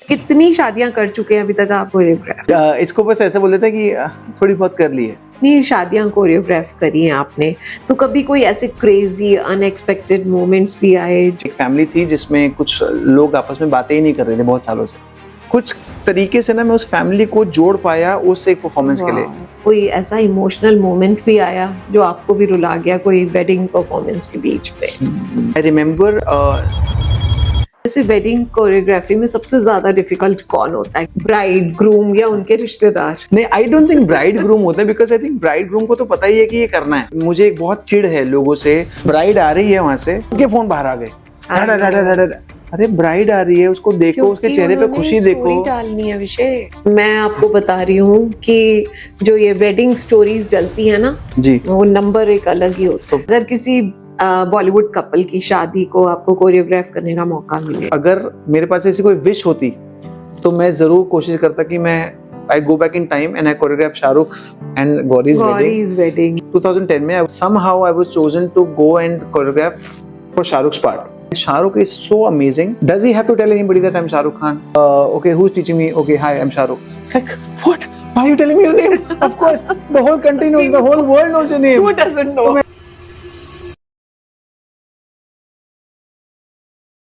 कितनी शादियां कर चुके हैं अभी तक आप कोरियोग्राफ? इसको बस ऐसे बोल देते हैं कि थोड़ी बहुत कर ली है। कितनी शादियां कोरियोग्राफ करी हैं आपने? तो कभी कोई ऐसे क्रेजी अनएक्सपेक्टेड मोमेंट्स भी आए? एक फैमिली थी जिसमें कुछ लोग आपस में बातें ही नहीं कर रहे थे बहुत सालों से। कुछ तरीके से ना मैं उस फैमिली को जोड़ पाया उस एक परफॉर्मेंस के लिए। कोई ऐसा इमोशनल मोमेंट भी आया जो आपको भी रुला गया कोई वेडिंग परफॉर्मेंस के बीच में? आई रिमेम्बर जैसे वेडिंग कोरियोग्राफी में सबसे ज्यादा डिफिकल्ट कौन होता है, ब्राइड ग्रूम या उनके रिश्तेदार? नहीं, I don't think bride groom होता है, because I think bride groom को तो पता ही है कि ये करना है। मुझे एक बहुत चिढ़ है लोगों से, ब्राइड आ रही है वहां से उनके फोन बाहर आ गए। अरे ब्राइड आ रही है, उसको देखो, उसके चेहरे पे खुशी देखो। डालनी है विषय। मैं आपको बता रही हूँ कि जो ये वेडिंग स्टोरीज डलती है ना जी, वो नंबर एक अलग ही होता है। अगर किसी बॉलीवुड कपल की शादी को आपको कोरियोग्राफ करने का मौका मिले, अगर मेरे पास ऐसी कोई विश होती तो मैं जरूर कोशिश करता कि मैं I go back in time and I choreograph Shahrukh and Gauri's wedding 2010 में somehow I was chosen to go and choreograph for Shahrukh's part. Shahrukh is so amazing. Does he have to tell anybody that I'm Shahrukh Khan? Okay, who's teaching me? Okay, hi, I'm Shahrukh. Like, what? Why are you telling me your name? Of course, the whole country knows, the whole world knows your name. Who doesn't know?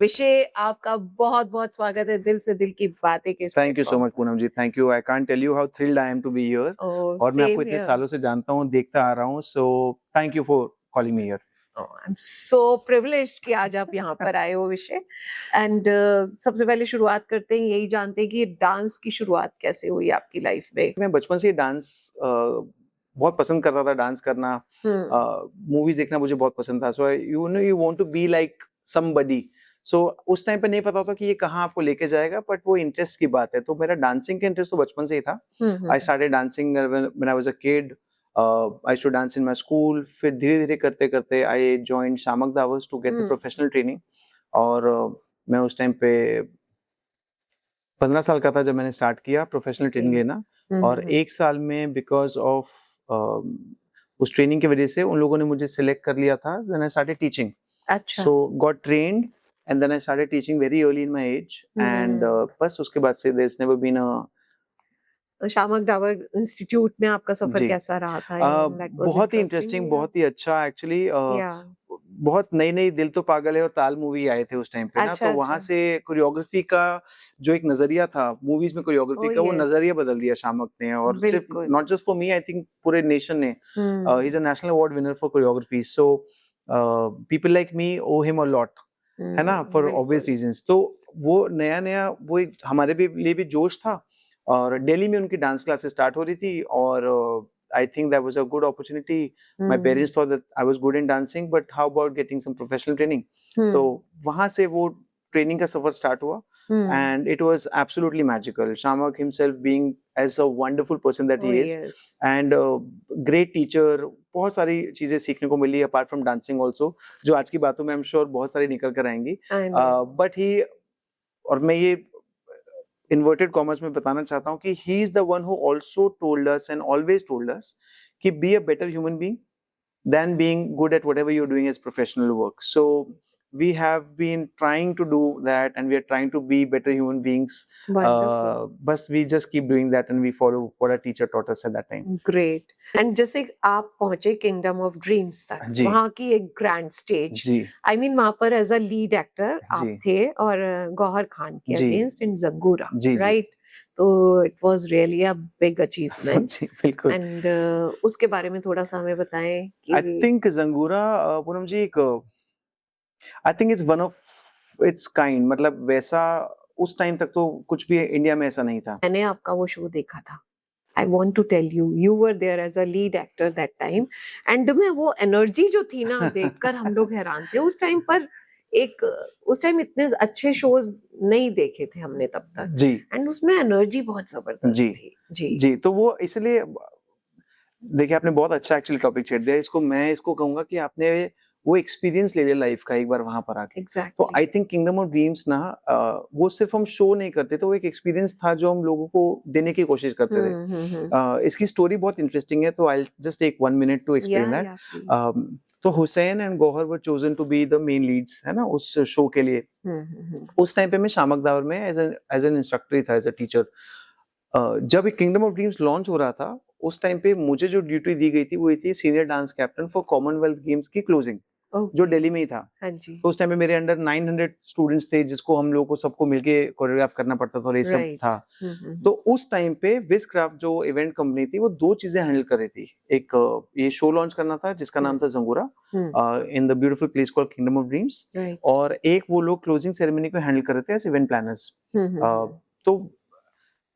विषय आपका बहुत बहुत स्वागत है दिल से दिल की बातें के। Thank you so much, Poonam ji. Thank you. I can't tell you how thrilled I am to be here. और मैं आपको इतने सालों से जानता हूँ, देखता आ रहा हूँ. So thank you for calling me here. I'm so privileged कि आज आप यहाँ पर आए हो विषय। एंड सबसे पहले शुरुआत करते हैं, यही जानते हैं कि डांस की शुरुआत कैसे हुई आपकी लाइफ में? मैं बचपन से डांस बहुत पसंद करता था, डांस करना, मूवीज देखना मुझे बहुत पसंद था। So you want to be like somebody. So उस टाइम पे नहीं पता था कि ये कहाँ आपको लेके जाएगा, बट वो इंटरेस्ट की बात है। तो मेरा डांसिंग का इंटरेस्ट तो बचपन से ही था। I started dancing when I was a kid. I used to dance in my school. फिर धीरे धीरे करते करते I joined Shiamak Davar's to get the professional training. और मैं उस टाइम पे 15 साल का था जब मैंने स्टार्ट किया प्रोफेशनल ट्रेनिंग लेना। और एक साल में बिकॉज ऑफ उस ट्रेनिंग की वजह से उन लोगों ने मुझे सिलेक्ट कर लिया था। Then I started teaching. अच्छा। So got trained and then I started teaching very early in my age. And बस उसके बाद से there is never been a Shiamak Davar institute में आपका सफर कैसा रहा था? बहुत ही इंटरेस्टिंग, बहुत ही अच्छा एक्चुअली। बहुत नई नई दिल तो पागल है और ताल मूवी आए थे उस टाइम पे ना। तो वहां से कोरियोग्राफी का जो एक नजरिया था मूवीज में कोरियोग्राफी का, वो नजरिया बदल दिया शामक ने। और सिर्फ not just for me, I think पूरे नेशन ने। He is a national award winner for choreography. So people like me owe him a lot, है ना, फॉर ऑब्वियस रीजंस। तो वो नया नया वो एक हमारे लिए भी जोश था। और दिल्ली में उनकी डांस क्लासेस स्टार्ट हो रही थी। और I think that was a good opportunity. My parents thought that I was good in dancing, but how about getting some professional training? तो वहाँ से वो ट्रेनिंग का सफर स्टार्ट हुआ। And it was absolutely magical. Shamak himself being as a wonderful person that he is, and great teacher, बहुत सारी चीजें सीखने को मिली apart from dancing also, जो आज की बातों में I'm sure बहुत सारी निकल कर आएंगी। But he, और मैं ये इन्वर्टेड कॉमर्स में बताना चाहता हूँ कि he is the one who also told us and always told us कि be a better human being than being good at whatever you are doing as professional work. So we have been trying to do that and we are trying to be better human beings. But we just keep doing that and we follow what our teacher taught us at that time. Great. And जैसे आप पहुंचे kingdom of dreams तक, वहाँ की एक grand stage, I mean वहाँ पर as a lead actor आप थे और गौहर खान के अगेंस्ट इन जंगूरा, राइट? तो it was really a big achievement. बिल्कुल। एंड उसके बारे में थोड़ा सा हमें बताएं कि आई थिंक जंगूरा, पूनम जी, एक आई think it's one of its kind. मतलब वैसा उस टाइम तक तो कुछ भी इंडिया में ऐसा नहीं था। मैंने आपका वो शो देखा था। I want to tell you, you were there as a lead actor that time, and में वो एनर्जी जो थी ना देखकर हम लोग हैरान थे उस टाइम पर। उस टाइम इतने अच्छे शोज नहीं देखे थे हमने तब तक जी। एंड उसमें एनर्जी बहुत जबरदस्त थी जी। तो वो इसलिए देखिए, आपने बहुत अच्छा एक्चुअली टॉपिक छेड़ दिया। इसको मैं इसको कहूंगा कि आपने वो एक्सपीरियंस ले लिया लाइफ का एक बार वहां पर आके। तो I think kingdom of dreams ना, वो सिर्फ हम शो नहीं करते थे, वो एक एक्सपीरियंस था जो हम लोगों को देने की कोशिश करते थे। इसकी स्टोरी बहुत इंटरेस्टिंग है, तो I just take 1 minute to explain that. तो Hussain and Gauahar were chosen to be the main leads, है ना, उस शो के लिए। उस टाइम पे मैं शामक दावर में एज एन इंस्ट्रक्टर ही था, एज अ टीचर। जब किंगडम ऑफ ड्रीम्स लॉन्च हो रहा था, उस टाइम पे मुझे जो ड्यूटी दी गई थी वो ये थी senior dance captain for Commonwealth games की क्लोजिंग, जो दिल्ली में ही था। हाँ जी। तो उस टाइम पे मेरे अंडर 900 स्टूडेंट्स थे, जिसको हम लोगों को सबको मिलके कोरियोग्राफ करना पड़ता था और ये सब था। तो उस टाइम पे विजक्राफ्ट जो इवेंट कंपनी थी वो दो चीजें हैंडल कर रही थी। एक ये शो लॉन्च करना था जिसका नाम था Jangoora in the beautiful place called kingdom of dreams, और एक वो लोग क्लोजिंग सेरेमनी को हैंडल कर रहे थे एज इवेंट प्लानर्स। तो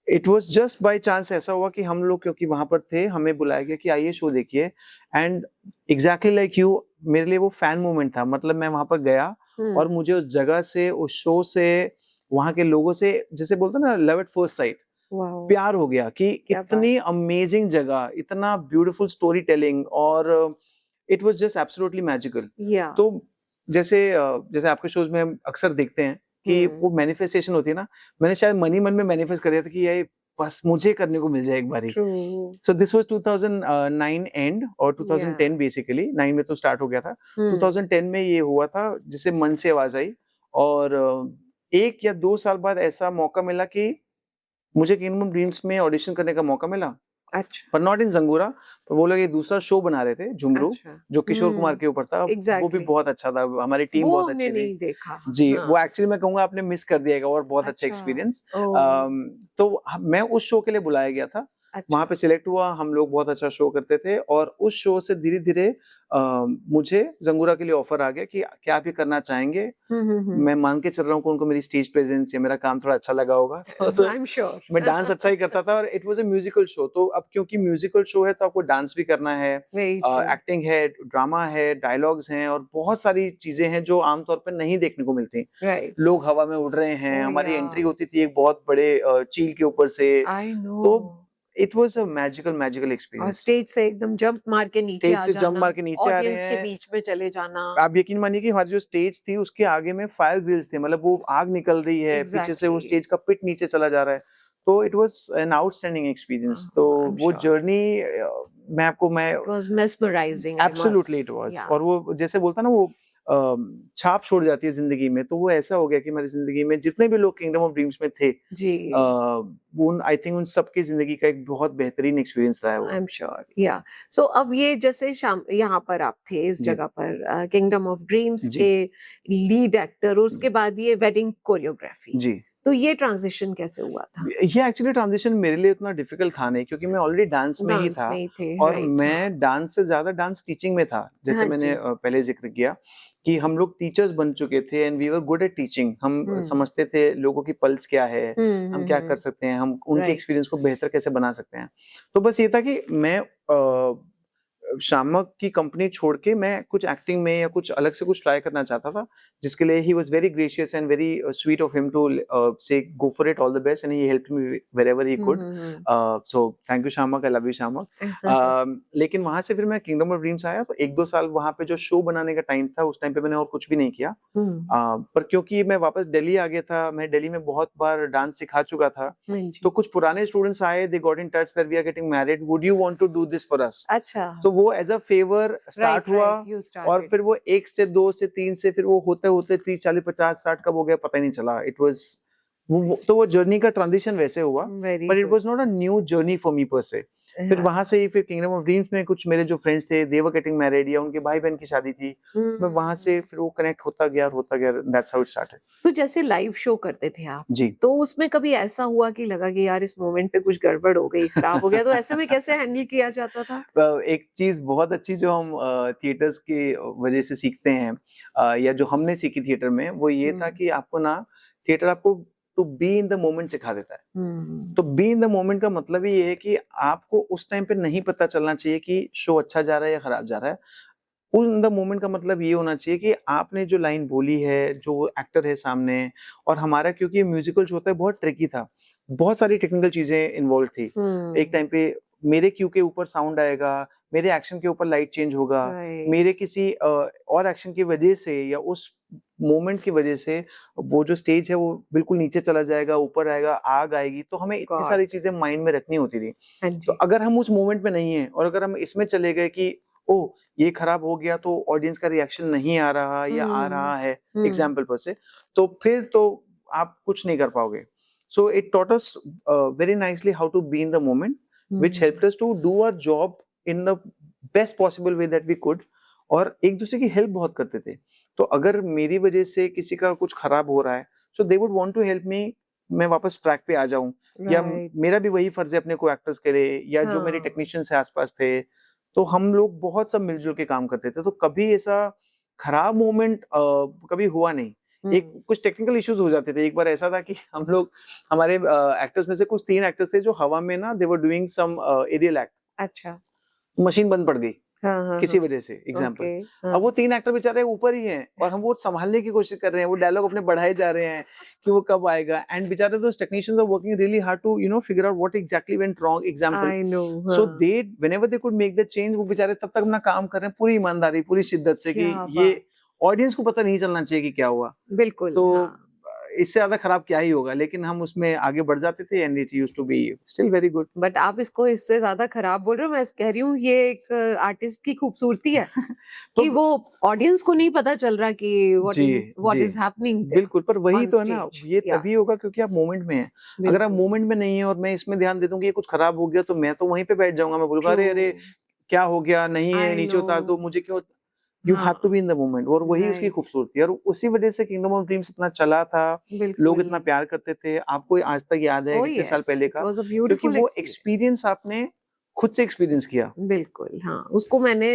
it was just by chance ऐसा हुआ कि हम लोग क्योंकि वहां पर थे, हमें बुलाया गया कि आइए शो देखिए। एंड एग्जैक्टली लाइक यू, मेरे लिए वो फैन मोमेंट था। मतलब मैं वहां पर गया और मुझे उस जगह से, उस शो से, वहां के लोगों से, जैसे बोलते हैं ना, लव एट फर्स्ट साइट, प्यार हो गया कि इतनी अमेजिंग जगह, इतना ब्यूटीफुल स्टोरी टेलिंग, और it was just absolutely magical. तो जैसे जैसे आपके शोज में हम अक्सर देखते हैं कि वो मैनिफेस्टेशन होती है ना, मैंने शायद मन ही मन में मैनिफेस्ट कर दिया था कि ये बस मुझे करने को मिल जाए एक बारी। सो दिस वाज 2009 एंड और 2010 बेसिकली, 9 में तो स्टार्ट हो गया था। 2010 में ये हुआ था जिससे मन से आवाज आई, और 1 या 2 साल बाद ऐसा मौका मिला कि मुझे किंगडम ड्रीम्स में ऑडिशन करने का मौका मिला। अच्छा। पर नॉट इन जंगूरा, पर वो लोग एक दूसरा शो बना रहे थे, झुमरू, जो किशोर कुमार के ऊपर था। वो भी बहुत अच्छा था, हमारी टीम बहुत अच्छी थी। देखा। जी, वो एक्चुअली मैं कहूंगा आपने मिस कर दिया और बहुत अच्छा एक्सपीरियंस। तो मैं उस शो के लिए बुलाया गया था। वहां पे सिलेक्ट हुआ, हम लोग बहुत अच्छा शो करते थे, और उस शो से धीरे धीरे मुझे जंगूरा के लिए ऑफर आ गया कि क्या आप ये करना चाहेंगे। मैं मान के चल रहा हूँ कि उनको मेरी स्टेज प्रेजेंस या मेरा काम थोड़ा अच्छा लगा होगा। तो आई एम श्योर मैं डांस अच्छा ही करता था, और it was a musical show. तो अब क्योंकि म्यूजिकल शो है तो आपको डांस भी करना है, एक्टिंग है, ड्रामा है, डायलॉग्स हैं, और बहुत सारी चीजें हैं जो आमतौर पर नहीं देखने को मिलती। लोग हवा में उड़ रहे हैं, हमारी एंट्री होती थी एक बहुत बड़े चील के ऊपर से। तो it was a magical experience. और स्टेज से एकदम जंप मार के नीचे आ जाना, जंप मार के नीचे आ रहे हैं, के बीच में चले जाना। आप यकीन मानिए कि हमारी जो स्टेज थी उसके आगे में फायर व्हील्स थे, मतलब वो आग निकल रही है, पीछे से वो स्टेज का पिट नीचे चला जा रहा है। तो it was an outstanding experience. तो वो journey it was mesmerising, absolutely it was. और वो जैसे बोलता ना, वो छाप छोड़ जाती है जिंदगी में, तो वो ऐसा हो गया कि मेरी जिंदगी में जितने भी लोग किंगडम ऑफ ड्रीम्स में थे जी, आई थिंक उन सबकी जिंदगी का एक बहुत बेहतरीन एक्सपीरियंस रहा है वो। आई एम श्योर, या। सो अब ये जैसे शाम यहाँ पर आप थे इस जगह पर किंगडम ऑफ ड्रीम्स के लीड एक्टर, उसके बाद ये वेडिंग कोरियोग्राफी जी, तो ये ट्रांजिशन कैसे हुआ था? ये एक्चुअली ट्रांजिशन मेरे लिए इतना डिफिकल्ट था नहीं, क्योंकि मैं ऑलरेडी डांस में ही था, और मैं डांस से ज्यादा डांस टीचिंग में था। जैसे मैंने पहले जिक्र किया कि हम लोग टीचर्स बन चुके थे, and we were good at teaching. हम समझते थे लोगों की पल्स क्या है, हम क्या कर सकते हैं, हम उनके एक्सपीरियंस को बेहतर कैसे बना सकते हैं। तो बस ये था कि मैं शामक की कंपनी छोड़ के मैं कुछ एक्टिंग में या कुछ अलग से कुछ ट्राई करना चाहता था, जिसके लिए he was very gracious and very sweet of him to say go for it, all the best, and he helped me wherever he could. So thank you Shiamak, I love you Shiamak. लेकिन वहां से फिर मैं किंगडम ऑफ ड्रीम्स आया, तो 1-2 साल वहां पे जो शो बनाने का टाइम था, उस टाइम पे मैंने और कुछ भी नहीं किया। पर क्योंकि मैं वापस दिल्ली आ गया था, मैं दिल्ली में बहुत बार डांस सिखा चुका था, तो कुछ पुराने स्टूडेंट्स आए, they got in touch that we are getting married, would you want to do this for us? अच्छा। तो वो एज अ फेवर स्टार्ट हुआ, और फिर वो 1 से 2 से 3 से फिर वो होते होते 30 40 50 60 कब हो गया पता ही नहीं चला। इट वाज तो वो जर्नी का ट्रांजिशन वैसे हुआ, but it was not a new journey for me पर से। फिर वहां से ही फिर किंगडम ऑफ ड्रीम्स में कुछ मेरे जो फ्रेंड्स थे, दे वर गेटिंग मैरिड, या उनके भाई बहन की शादी थी, मैं वहां से फिर वो कनेक्ट होता गया, दैट्स हाउ इट स्टार्टेड। तो जैसे लाइव शो करते थे आप जी, तो उसमें कभी ऐसा हुआ कि लगा कि यार इस मोमेंट पे कुछ गड़बड़ हो गई, खराब हो गया, तो ऐसे में कैसे हैंडल किया जाता था? एक चीज बहुत अच्छी जो हम थिएटर्स की वजह से सीखते हैं, या जो हमने सीखी थिएटर में, वो ये था कि आपको ना, थिएटर आपको to be in the moment सिखा देता है। तो बी इन द मोमेंट का मतलब ही ये है कि आपको उस टाइम पे नहीं पता चलना चाहिए कि शो अच्छा जा रहा है या खराब जा रहा है। इन द मोमेंट का मतलब ये होना चाहिए कि आपने जो लाइन बोली है, जो एक्टर है सामने, और हमारा क्योंकि म्यूजिकल शो होता है, बहुत ट्रिकी था, बहुत सारी टेक्निकल चीजें इन्वॉल्व थी। एक टाइम पे मेरे क्यू के ऊपर साउंड आएगा, मेरे एक्शन के ऊपर लाइट चेंज होगा, मेरे किसी और एक्शन की वजह से या उस मोमेंट की वजह से वो जो स्टेज है वो बिल्कुल नीचे चला जाएगा, ऊपर आएगा, आग आएगी, तो हमें इतनी सारी चीजें माइंड में रखनी होती थी। तो अगर हम उस मोमेंट में नहीं है, और अगर हम इसमें चले गए कि ओह ये खराब हो गया तो ऑडियंस का रिएक्शन नहीं आ रहा या आ रहा है, एग्जाम्पल पर से, तो फिर तो आप कुछ नहीं कर पाओगे. So it taught us very nicely how to be in the moment, which helped us to do our job in the best possible way that we could. और एक दूसरे की हेल्प बहुत करते थे. तो अगर मेरी वजह से किसी का कुछ खराब हो रहा है, so they would want to help me, मैं वापस ट्रैक पे आ जाऊं, या मेरा भी वही फर्ज है अपने को एक्टर्स के लिए, या जो मेरे टेक्नीशियंस है आसपास थे, तो हम लोग बहुत सब मिलजुल के काम करते थे. तो कभी ऐसा खराब मोमेंट कभी हुआ नहीं. एक कुछ टेक्निकल इश्यूज हो जाते थे. एक बार ऐसा था कि हम लोग, हमारे एक्टर्स में से कुछ 3 एक्टर्स थे जो हवा में ना, they were doing some aerial act. अच्छा. मशीन बंद पड़ गई किसी वजह से, एग्जाम्पल. अब वो 3 एक्टर बेचारे ऊपर ही हैं और हम वो संभालने की कोशिश कर रहे हैं, वो डायलॉग अपने बढ़ाए जा रहे हैं कि वो कब आएगा, एंड बेचारे those technicians are working really hard to figure out what exactly went wrong, example. I know. So they whenever they could make the change, वो बेचारे तब तक अपना काम कर रहे हैं पूरी ईमानदारी, पूरी शिद्दत से कि ये ऑडियंस को पता नहीं चलना चाहिए कि क्या हुआ. बिल्कुल. तो इससे ज्यादा खराब क्या ही होगा, लेकिन हम उसमें आगे बढ़ जाते थे, and it used to be still very good. But आप इसको इससे ज्यादा खराब बोल रहे हो. मैं कह रही हूँ ये एक आर्टिस्ट की खूबसूरती है कि वो ऑडियंस को नहीं पता चल रहा कि व्हाट इज हैपनिंग. बिल्कुल, पर वही तो है ना, ये तभी होगा क्योंकि आप मोमेंट में हैं. अगर आप मोमेंट में नहीं है और मैं इसमें ध्यान दे दूं कि ये कुछ खराब हो गया, तो मैं तो वहीं पे बैठ जाऊंगा. मैं बोलूंगा अरे अरे क्या हो गया, नहीं है, नीचे उतार दो, मुझे क्यों. You have to be in the moment, और वही उसकी खूबसूरती है. और उसी वजह से किंगडम ऑफ ड्रीम्स इतना चला था, लोग इतना प्यार करते थे. आपको आज तक याद है कितने साल पहले का, क्योंकि वो एक्सपीरियंस आपने खुद से एक्सपीरियंस किया. बिल्कुल. हाँ, उसको मैंने,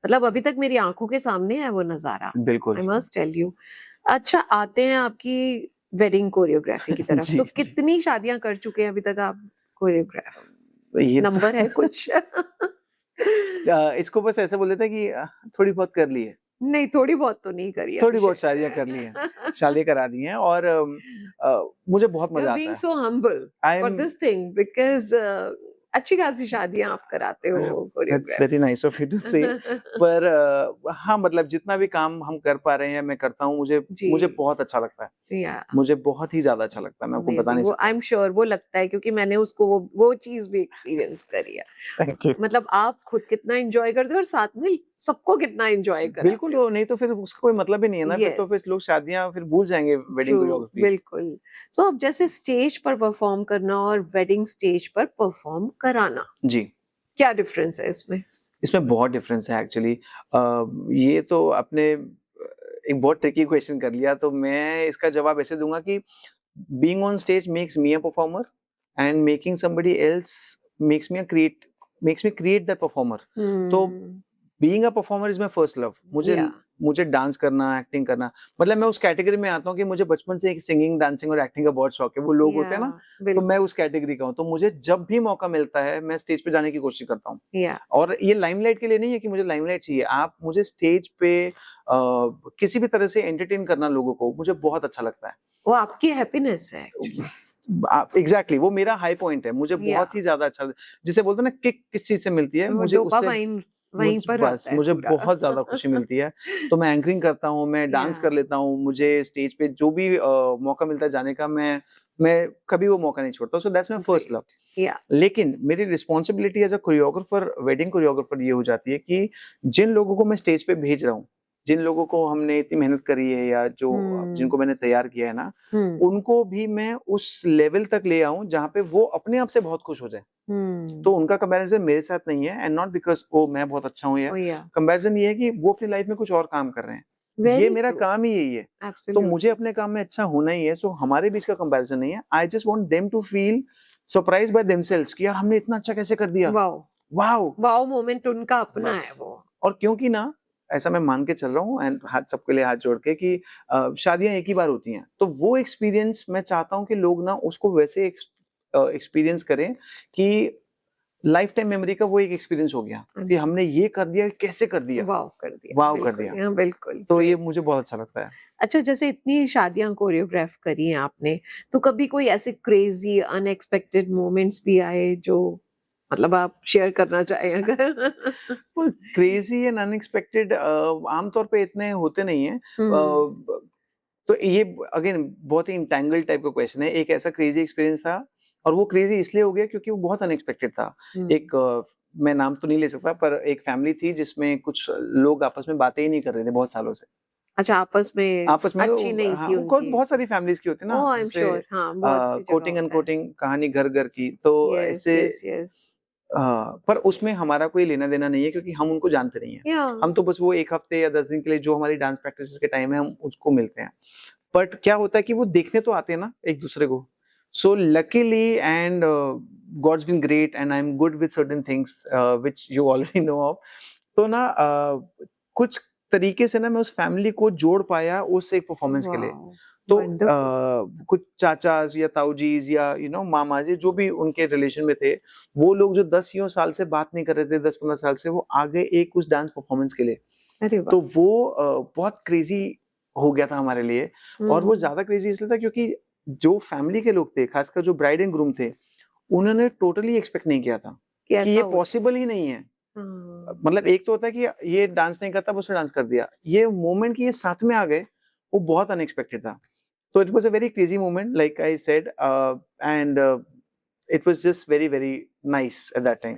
मतलब अभी तक मेरी आंखों के सामने है वो नजारा. बिल्कुल. I must tell you. अच्छा, आते हैं आपकी वेडिंग कोरियोग्राफी की तरफ. तो कितनी शादियां कर चुके हैं अभी तक आप कोरियोग्राफ? नंबर है कुछ? इसको बस ऐसे बोल देते हैं कि थोड़ी बहुत कर ली है. नहीं, थोड़ी बहुत तो नहीं करी है. थोड़ी बहुत शादियां कर ली हैं, शादी करा दी हैं, और मुझे बहुत मजा आता है. Being so humble for this thing, because अच्छी खासी शादियां आप कराते हो. That's very nice of you to say. पर हाँ, मतलब जितना भी काम हम कर पा रहे हैं मैं करता हूँ. मुझे बहुत अच्छा लगता है. मुझे बहुत ही ज्यादा अच्छा लगता है. मैं आपको बता नहीं सकता. आई एम श्योर वो लगता है, क्योंकि मैंने उसको वो चीज भी एक्सपीरियंस करी है. Thank you. मतलब आप खुद कितना एंजॉय करते हो और साथ में सबको कितना एंजॉय करते हो. बिल्कुल. तो नहीं तो फिर उसका कोई मतलब ही नहीं है ना. फिर तो फिर लोग शादियां फिर भूल जाएंगे वेडिंग कोरियोग्राफी. बिल्कुल. सो अब जैसे स्टेज पर परफॉर्म करना और वेडिंग स्टेज पर परफॉर्म कराना, जी, क्या डिफरेंस है इसमें? इसमें बहुत डिफरेंस है एक्चुअली. ये तो आपने एक बहुत ट्रिकी क्वेश्चन कर लिया. तो मैं इसका जवाब ऐसे दूंगा कि being on stage makes me a performer, and making somebody else makes me create that performer. तो being a performer is my first love. मुझे डांस करना, एक्टिंग करना, मतलब मैं उस कैटेगरी में आता हूँ कि मुझे बचपन से सिंगिंग, डांसिंग और एक्टिंग का बहुत शौक है. वो लोग होते हैं ना, तो मैं उस कैटेगरी का हूँ. तो मुझे जब भी मौका मिलता है मैं स्टेज पे जाने की कोशिश करता हूँ. और ये लाइमलाइट के लिए नहीं है कि मुझे लाइमलाइट चाहिए. आप मुझे स्टेज पे किसी भी तरह से एंटरटेन करना लोगों को, मुझे बहुत अच्छा लगता है. वो आपकी हैप्पीनेस है. एग्जैक्टली, वो मेरा हाई पॉइंट है. मुझे बहुत ही ज्यादा अच्छा, जिसे बोलते हैं ना किक किस चीज से मिलती है, मुझे उससे वहीं पर बस मुझे बहुत ज्यादा खुशी मिलती है. तो मैं एंकरिंग करता हूँ, मैं डांस कर लेता हूँ. मुझे स्टेज पे जो भी मौका मिलता है जाने का, मैं कभी वो मौका नहीं छोड़ता. So that's my first love. लेकिन मेरी responsibility as a choreographer, wedding choreographer, ये हो जाती है कि जिन लोगों को मैं स्टेज पे भेज रहा हूँ, जिन लोगों को हमने इतनी मेहनत करी है, या जो जिनको मैंने तैयार किया है ना, उनको भी मैं उस लेवल तक ले आऊं जहाँ पे वो अपने आप से बहुत खुश हो जाए. तो उनका कंपैरिजन मेरे साथ नहीं है, एंड नॉट बिकॉज ओ मैं बहुत अच्छा हूँ, या कंपैरिजन ये है कि वो अपनी लाइफ में कुछ और काम कर रहे हैं. ये मेरा काम ही यही है. तो मुझे अपने काम में अच्छा होना ही है. सो हमारे बीच का कंपैरिजन नहीं है. I just want them to feel surprised by themselves कि यार हमने इतना अच्छा कैसे कर दिया. वाओ मोमेंट उनका अपना है वो. और क्योंकि ना, ऐसा मैं मान के चल रहा हूँ, एंड सबके लिए हाथ जोड़ के, कि शादियां एक ही बार होती हैं. तो वो एक्सपीरियंस मैं चाहता हूँ कि लोग ना उसको वैसे एक्सपीरियंस करें कि लाइफ टाइम मेमोरी का वो एक एक्सपीरियंस हो गया कि हमने ये कर दिया, कैसे कर दिया, वाव कर दिया. बिल्कुल. तो ये मुझे बहुत अच्छा लगता है. अच्छा, जैसे इतनी शादियां कोरियोग्राफ करी हैं आपने, तो कभी कोई ऐसे क्रेजी अनएक्सपेक्टेड मोमेंट्स भी आए जो मतलब आप शेयर करना चाहें अगर? क्रेजी एंड अनएक्सपेक्टेड आमतौर पे इतने होते नहीं हैं. तो ये अगेन बहुत ही इंटैंगल टाइप का क्वेश्चन है. एक ऐसा क्रेजी एक्सपीरियंस था, और वो क्रेजी इसलिए हो गया क्योंकि वो बहुत अनएक्सपेक्टेड था. एक मैं नाम तो नहीं ले सकता, पर एक फैमिली थी जिसमें कुछ लोग आपस में बातें ही नहीं कर रहे थे बहुत सालों से। अच्छा, आपस में अच्छी नहीं हाँ, थी वो उनकी। बहुत सारी फैमिलीज की होती है ना, ओह, आई एम जैसे श्योर, हाँ, बहुत सी जगह कोटिंग होता है। अनकोटिंग कहानी घर घर की, तो यस, ऐसे यस, यस। पर उसमें हमारा कोई लेना देना नहीं है क्योंकि हम उनको जानते नहीं है। या हम तो बस वो 1 हफ्ते या 10 दिन के लिए जो हमारी डांस प्रैक्टिसेस के टाइम है हम उसको मिलते हैं। बट क्या होता है कि वो देखने तो आते हैं ना एक दूसरे को। So luckily and God's been great and I am good with certain things which you already know of. तो ना कुछ तरीके से ना मैं उस फैमिली को जोड़ पाया उस एक परफॉर्मेंस के लिए। वाओ, तो वंडरफुल। कुछ चाचाज या ताऊजीज या मामाजी जो भी उनके रिलेशन में थे, वो लोग जो 10 साल से बात नहीं कर रहे थे, 10-15 साल से, वो आ गए एक उस डांस परफॉर्मेंस के लिए। अरे तो वाह। वो बहुत क्रेजी हो गया था हमारे लिए। और वो हम्म। ज्यादा क्रेजी इसलिए था क्योंकि जो फैमिली के लोग थे, खासकर जो ब्राइड एंड ग्रूम थे, उन्होंने टोटली एक्सपेक्ट नहीं किया था कि कि ऐसा ये होता है। पॉसिबल ही नहीं है। हाँ। मतलब एक तो होता है कि ये डांस नहीं करता, उसने डांस कर दिया। ये मोमेंट कि ये साथ में आ गए, वो बहुत अनएक्सपेक्टेड था। तो it was a very crazy moment like I said, and it was just very very nice eight that time.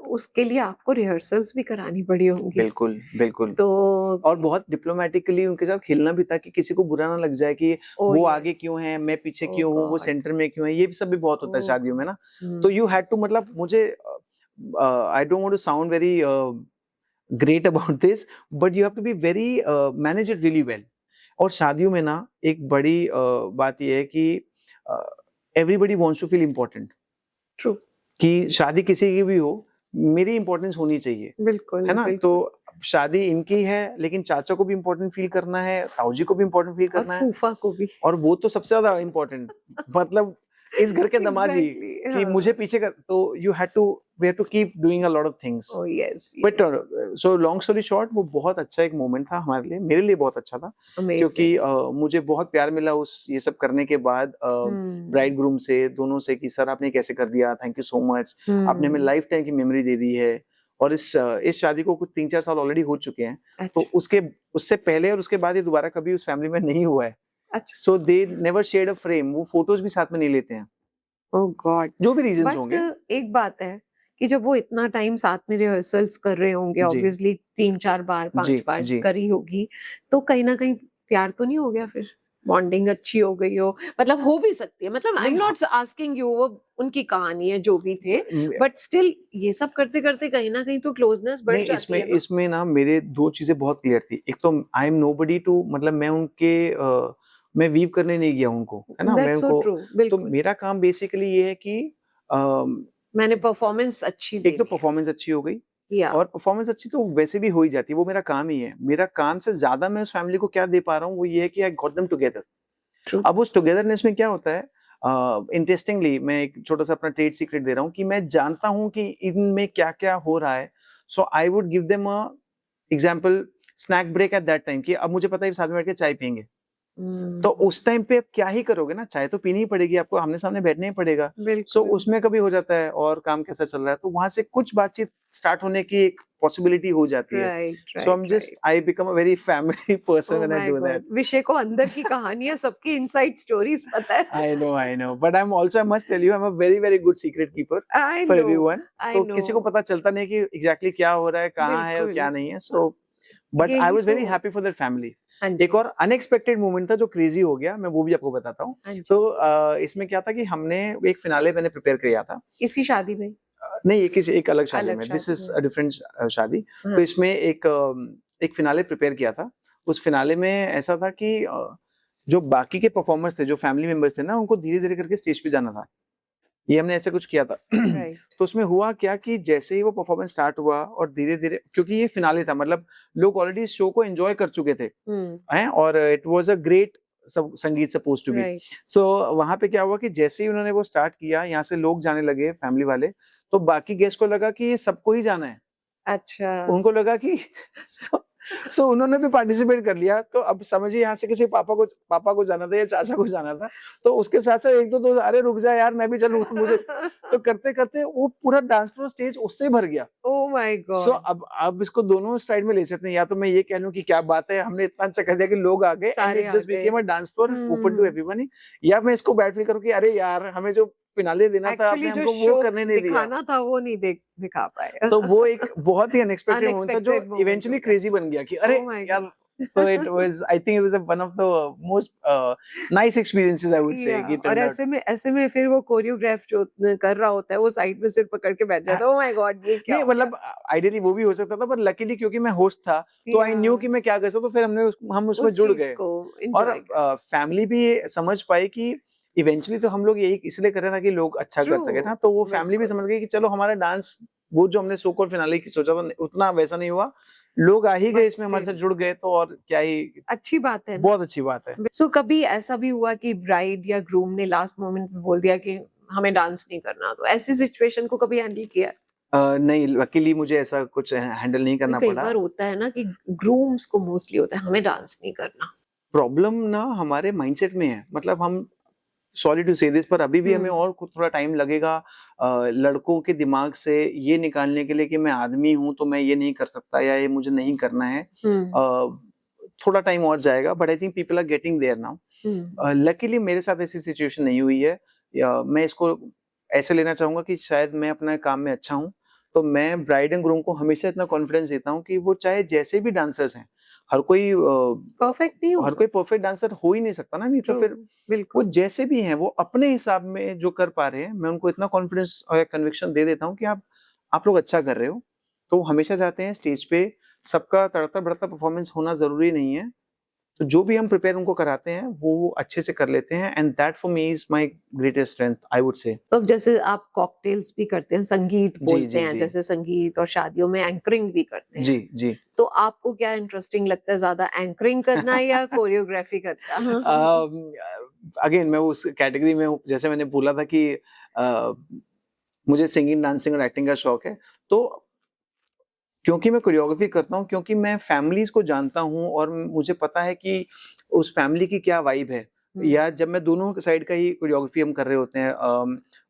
उसके लिए आपको रिहर्सल्स भी करानी पड़ी होंगी। बिल्कुल, बिल्कुल। तो और बहुत डिप्लोमैटिकली उनके साथ खेलना भी था कि किसी को बुरा ना लग जाए कि ओ वो आगे यस। क्यों है, मैं पीछे ओ क्यों हूँ, वो गॉड। सेंटर में क्यों है, ये भी सब भी बहुत होता है ओ शादियों में गॉड। ना। तो यू हैड टू, मतलब मुझे I don't want to sound very great about this, but you have to be very manage it really well. और शादियों में ना एक बड़ी बात ये है कि everybody wants to feel important, true. कि शादी किसी की भी हो, मेरी इंपॉर्टेंस होनी चाहिए, बिल्कुल, है ना? बिल्कुल। तो शादी इनकी है, लेकिन चाचा को भी इम्पोर्टेंट फील करना है, ताऊ जी को भी इम्पोर्टेंट फील और करना है, फूफा को भी। और वो तो सबसे ज़्यादा इम्पोर्टेंट, मतलब इस घर के दामाजी, एग्जैक्टली, कि मुझे हाँ। पीछे कर, तो we have to keep doing a lot of things. Oh yes, but yes. So long story short, वो बहुत अच्छा एक मोमेंट था हमारे लिए, मेरे लिए बहुत अच्छा था, क्योंकि अमेजिंग। मुझे बहुत प्यार मिला उस ये सब करने के बाद, हम्म। ब्राइड ग्रूम से, दोनों से, कि सर आपने कैसे कर दिया, थैंक यू सो मच, आपने हमें हम्म। लाइफ टाइम की मेमोरी दे दी है। और इस शादी को कुछ 3-4 साल ऑलरेडी हो चुके हैं, तो अच्छा, उससे पहले और उसके बाद ये दोबारा कभी उस फैमिली में नहीं हुआ है। अच्छा। So they never shared a frame, वो फोटोज भी साथ में नहीं लेते हैं, ओह गॉड। जो भी रीजंस बट होंगे। एक बात है कि जब वो इतना टाइम साथ में रिहर्सल्स कर रहे होंगे, जी, ऑब्वियसली 3-4 बार, जी, 5 बार जी। करी होगी, तो कहीं ना कहीं प्यार तो नहीं हो गया फिर? बॉन्डिंग अच्छी हो गई हो, मतलब हो भी सकती है, मतलब आई एम नहीं, नॉट आस्किंग यू, वो उनकी कहानी है जो भी थे, हाँ, बट स्टिल ये सब करते करते कहीं ना कहीं तो क्लोजनेस बढ़ नहीं, जाती इसमें है ना। इसमें ना मेरे 2 चीज़ें बहुत क्लियर थी। एक तो आई एम नोबडी टू, मतलब मैं वीव करने नहीं गया उनको, है ना? मैं दैट्स सो उनको, ट्रू, तो बिल्कुल। मेरा काम बेसिकली ये है कि मैंने परफॉर्मेंस अच्छी दे एक तो दी। परफॉर्मेंस अच्छी हो गई, या और परफॉर्मेंस अच्छी तो वैसे भी हो ही जाती है, वो मेरा काम ही है। मेरा काम से ज़्यादा मैं उस फैमिली को क्या दे पा रहा हूँ, वो ये है कि I got them together. True. अब उस टुगेदरनेस में क्या होता है, इंटरेस्टिंगली मैं एक छोटा-सा अपना ट्रेड सीक्रेट दे रहा हूँ कि मैं जानता हूँ कि इनमें क्या-क्या हो रहा है। So I would give them a example snack break at that time, कि अब मुझे पता है साथ में बैठ के चाय पिएँगे। तो उस टाइम पे आप क्या ही करोगे ना, चाय तो पीनी ही पड़ेगी आपको, आमने-सामने बैठना ही पड़ेगा। सो बिल्कुल। उसमें कभी हो जाता है, और काम कैसा चल रहा है, तो वहाँ से कुछ बातचीत स्टार्ट होने की एक पॉसिबिलिटी हो जाती है। Right, so right, right. I become a very family person oh when I my do that. God! विषय को अंदर की कहानियाँ, सबकी इनसाइड स्टोरीज़ पता है। I know, but I must tell you, I am a very, very good secret keeper I for know, everyone. I तो know. किसी को पता चलता नहीं कि एग्ज़ैक्टली क्या हो रहा है, कहाँ है और बिल्कुल। क्या नहीं है। अ, सो बट आई यही वाज़ तो। Very happy for their family. हाँ एक जी, और अनएक्सपेक्टेड मोमेंट था जो क्रेज़ी हो गया, मैं वो भी आपको बताता हूँ। हाँ जी। तो इसमें क्या था कि हमने एक फिनाले मैंने प्रिपेयर किया था। इसी शादी में? नहीं, ये किसी एक अलग शादी अलग में, दिस शादी इज़ में। अ डिफरेंट शादी। तो हाँ। इसमें एक फिनाले प्रिपेयर किया था। उस फिनाले में ऐसा था कि जो बाकी के परफॉर्मर्स थे, जो फैमिली मेंबर्स थे ना, उनको धीरे-धीरे करके स्टेज पे जाना था। ये हमने ऐसे कुछ किया था। राइट। तो उसमें हुआ क्या कि जैसे ही वो परफॉर्मेंस स्टार्ट हुआ, और धीरे-धीरे, क्योंकि ये फिनाले था, मतलब लोग ऑलरेडी इस शो को एन्जॉय कर चुके थे, हुँ। हैं? और इट वाज़ अ ग्रेट संगीत सपोज्ड टू बी। राइट। सो वहाँ पे क्या हुआ कि जैसे ही उन्होंने वो स्टार्ट किया, यहाँ से लोग जाने लगे फैमिली वाले, तो बाकी गेस्ट को लगा कि ये सबको ही जाना है। अच्छा। उनको लगा कि सो सो उन्होंने भी पार्टिसिपेट कर लिया। तो अब समझिए यहाँ से किसी पापा को जाना था या चाचा को जाना था, तो उसके साथ-साथ 1-2 तो अरे रुक जा यार, मैं भी चलूँगा, मुझे, तो करते-करते वो पूरा डांस फ्लोर स्टेज उससे ही भर गया। Oh my so God! अब इसको दोनों साइड में ले सकते हैं, या तो मैं ये कह लूँ कि क्या बात है, हमने इतना अच्छा कर दिया कि लोग आ गए एंड सारे इट आ जस्ट गए। Became a dance floor hmm, hmm, open to hmm. Everyone, या मैं इसको बैड फील करूँ कि अरे यार, हमें जो फिनाले देना था, आपने एक्चुअली जो हमको वो शो करने नहीं दिया। दिखाना था वो नहीं दिखा पाए। तो वो एक बहुत ही अनएक्सपेक्टेड मोमेंट था जो अनएक्सपेक्टेड मोमेंट हो इवेंचुअली गया। क्रेजी बन गया कि अरे ओह माय यार। God. So it was, I think it was one of the most nice experiences I would say, या कि और टर्न आउट। ऐसे में फिर वो कोरियोग्राफ जो कर रहा होता है वो साइड में सिर पकड़ के बैठ जाता है, ओह माय गॉड ये क्या नहीं हो गया। मतलब आइडियली वो भी हो सकता था, पर लकीली क्योंकि मैं होस्ट था तो आई या न्यू कि मैं क्या कर सकता हूँ, फिर हम उसमें उस जुड़ चीज गए। को और एंजॉय कर। फैमिली भी समझ पाई कि इवेंचुअली तो हम लोग यही इसलिए कर रहे थे कि लोग अच्छा ट्रू, कर सके ना, तो वो फैमिली भी बिल्कुल। समझ गई कि चलो हमारा डांस, वो जो हमने सो कॉल्ड फिनाले की सोचा था उतना वैसा नहीं हुआ, लोग आ ही गए बट इसमें, हमारे साथ स्टिल जुड़ गए, तो और क्या ही, अच्छी बात है ना। बहुत अच्छी बात है। सो कभी ऐसा भी हुआ कि ब्राइड या ग्रूम ने लास्ट मोमेंट में बोल दिया कि हमें डांस नहीं करना, तो ऐसी सिचुएशन को कभी हैंडल किया? नहीं, लकीली मुझे ऐसा कुछ हैंडल नहीं करना कई पड़ा। बार होता है ना कि ग्रूम्स को मोस्टली होता है हमें डांस नहीं करना। प्रॉब्लम ना हमारे माइंडसेट में है, मतलब हम, सॉरी टू से दिस, पर अभी भी हमें और कुछ थोड़ा टाइम लगेगा लड़कों के दिमाग से ये निकालने के लिए कि मैं आदमी हूँ तो मैं ये नहीं कर सकता या ये मुझे नहीं करना है। थोड़ा टाइम और जाएगा, but I think people are getting there now. Luckily मेरे साथ ऐसी सिचुएशन नहीं हुई है, या मैं इसको ऐसे लेना चाहूंगा कि शायद मैं अपने काम में अच्छा हूँ, तो मैं ब्राइड एंड ग्रूम को हमेशा इतना कॉन्फिडेंस देता हूँ कि वो चाहे जैसे भी डांसर्स हैं, हर कोई परफेक्ट नहीं हो हर कोई सकता। परफेक्ट डांसर हो ही नहीं सकता ना, नहीं तो ट्रू, फिर वो बिल्कुल। जैसे भी हैं वो अपने हिसाब में जो कर पा रहे हैं, मैं उनको इतना कॉन्फिडेंस और कन्विक्शन दे देता हूँ कि आप लोग अच्छा कर रहे हो। तो वो हमेशा चाहते हैं स्टेज पे सबका तड़ता-भड़ता परफॉर्मेंस होना ज़रूरी नहीं है। तो जो भी हम प्रिपेयर उनको कराते हैं, वो अच्छे से कर लेते हैं, and that for me is my greatest strength, I would say. तो अब जैसे आप कॉकटेल्स भी करते हैं, संगीत जी, बोलते जी, हैं, जी। जैसे संगीत और शादियों में एंकरिंग भी करते हैं। जी, जी। तो आपको क्या इंटरेस्टिंग लगता है ज़्यादा, एंकरिंग करना या कोरियोग्राफी करना? अगेन मैं उस कैटेगरी में हूँ, जैसे मैंने बोला था कि अ, मुझे सिंगिंग, डांसिंग और एक्टिंग का शौक है। तो क्योंकि मैं कोरियोग्राफी करता हूँ, क्योंकि मैं फैमिलीज़ को जानता हूँ और मुझे पता है कि उस फैमिली की क्या वाइब है। हुँ, या जब मैं दोनों साइड का ही कोरियोग्राफी हम कर रहे होते हैं,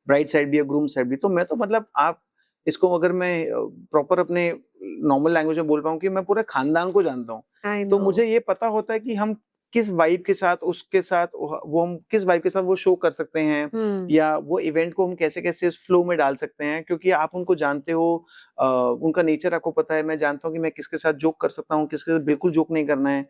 ब्राइड साइड भी या ग्रूम साइड भी, तो मैं तो मतलब आप इसको अगर मैं प्रॉपर अपने नॉर्मल लैंग्वेज में बोल पाऊँ कि मैं पूरे खानदान को जानता हूँ। आई तो नो। मुझे ये पता होता है कि हम किस वाइब के साथ, उसके साथ वो हम किस वाइब के साथ वो शो कर सकते हैं, हुँ, या वो इवेंट को हम कैसे-कैसे उस फ्लो में डाल सकते हैं, क्योंकि आप उनको जानते हो, उनका नेचर आपको पता है, मैं जानता हूँ कि मैं किसके साथ जोक कर सकता हूँ, किसके साथ बिल्कुल जोक नहीं करना है,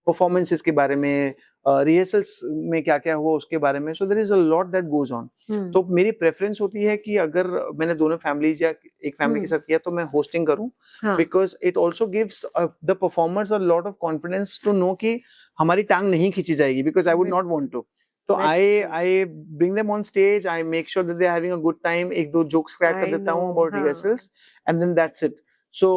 परफॉर्मेंसेस के बारे में, रिहर्सल्स में क्या-क्या हुआ उसके बारे में, so there is a lot that goes on. हुँ, तो मेरी प्रेफ़रेंस होती है कि अगर मैंने दोनों फैमिलीज़ या एक फैमिली के हुँ, साथ किया तो मैं होस्टिंग करूँ, हाँ, because it also gives the performers a lot of confidence to know कि हमारी टाँग नहीं खींची जाएगी, because I would not want to. तो that's I true. I bring them on stage, I make sure that they are having a good time, 1-2 jokes crack कर I देता know, हूँ अबाउट हाँ, rehearsals, and then that's it. So,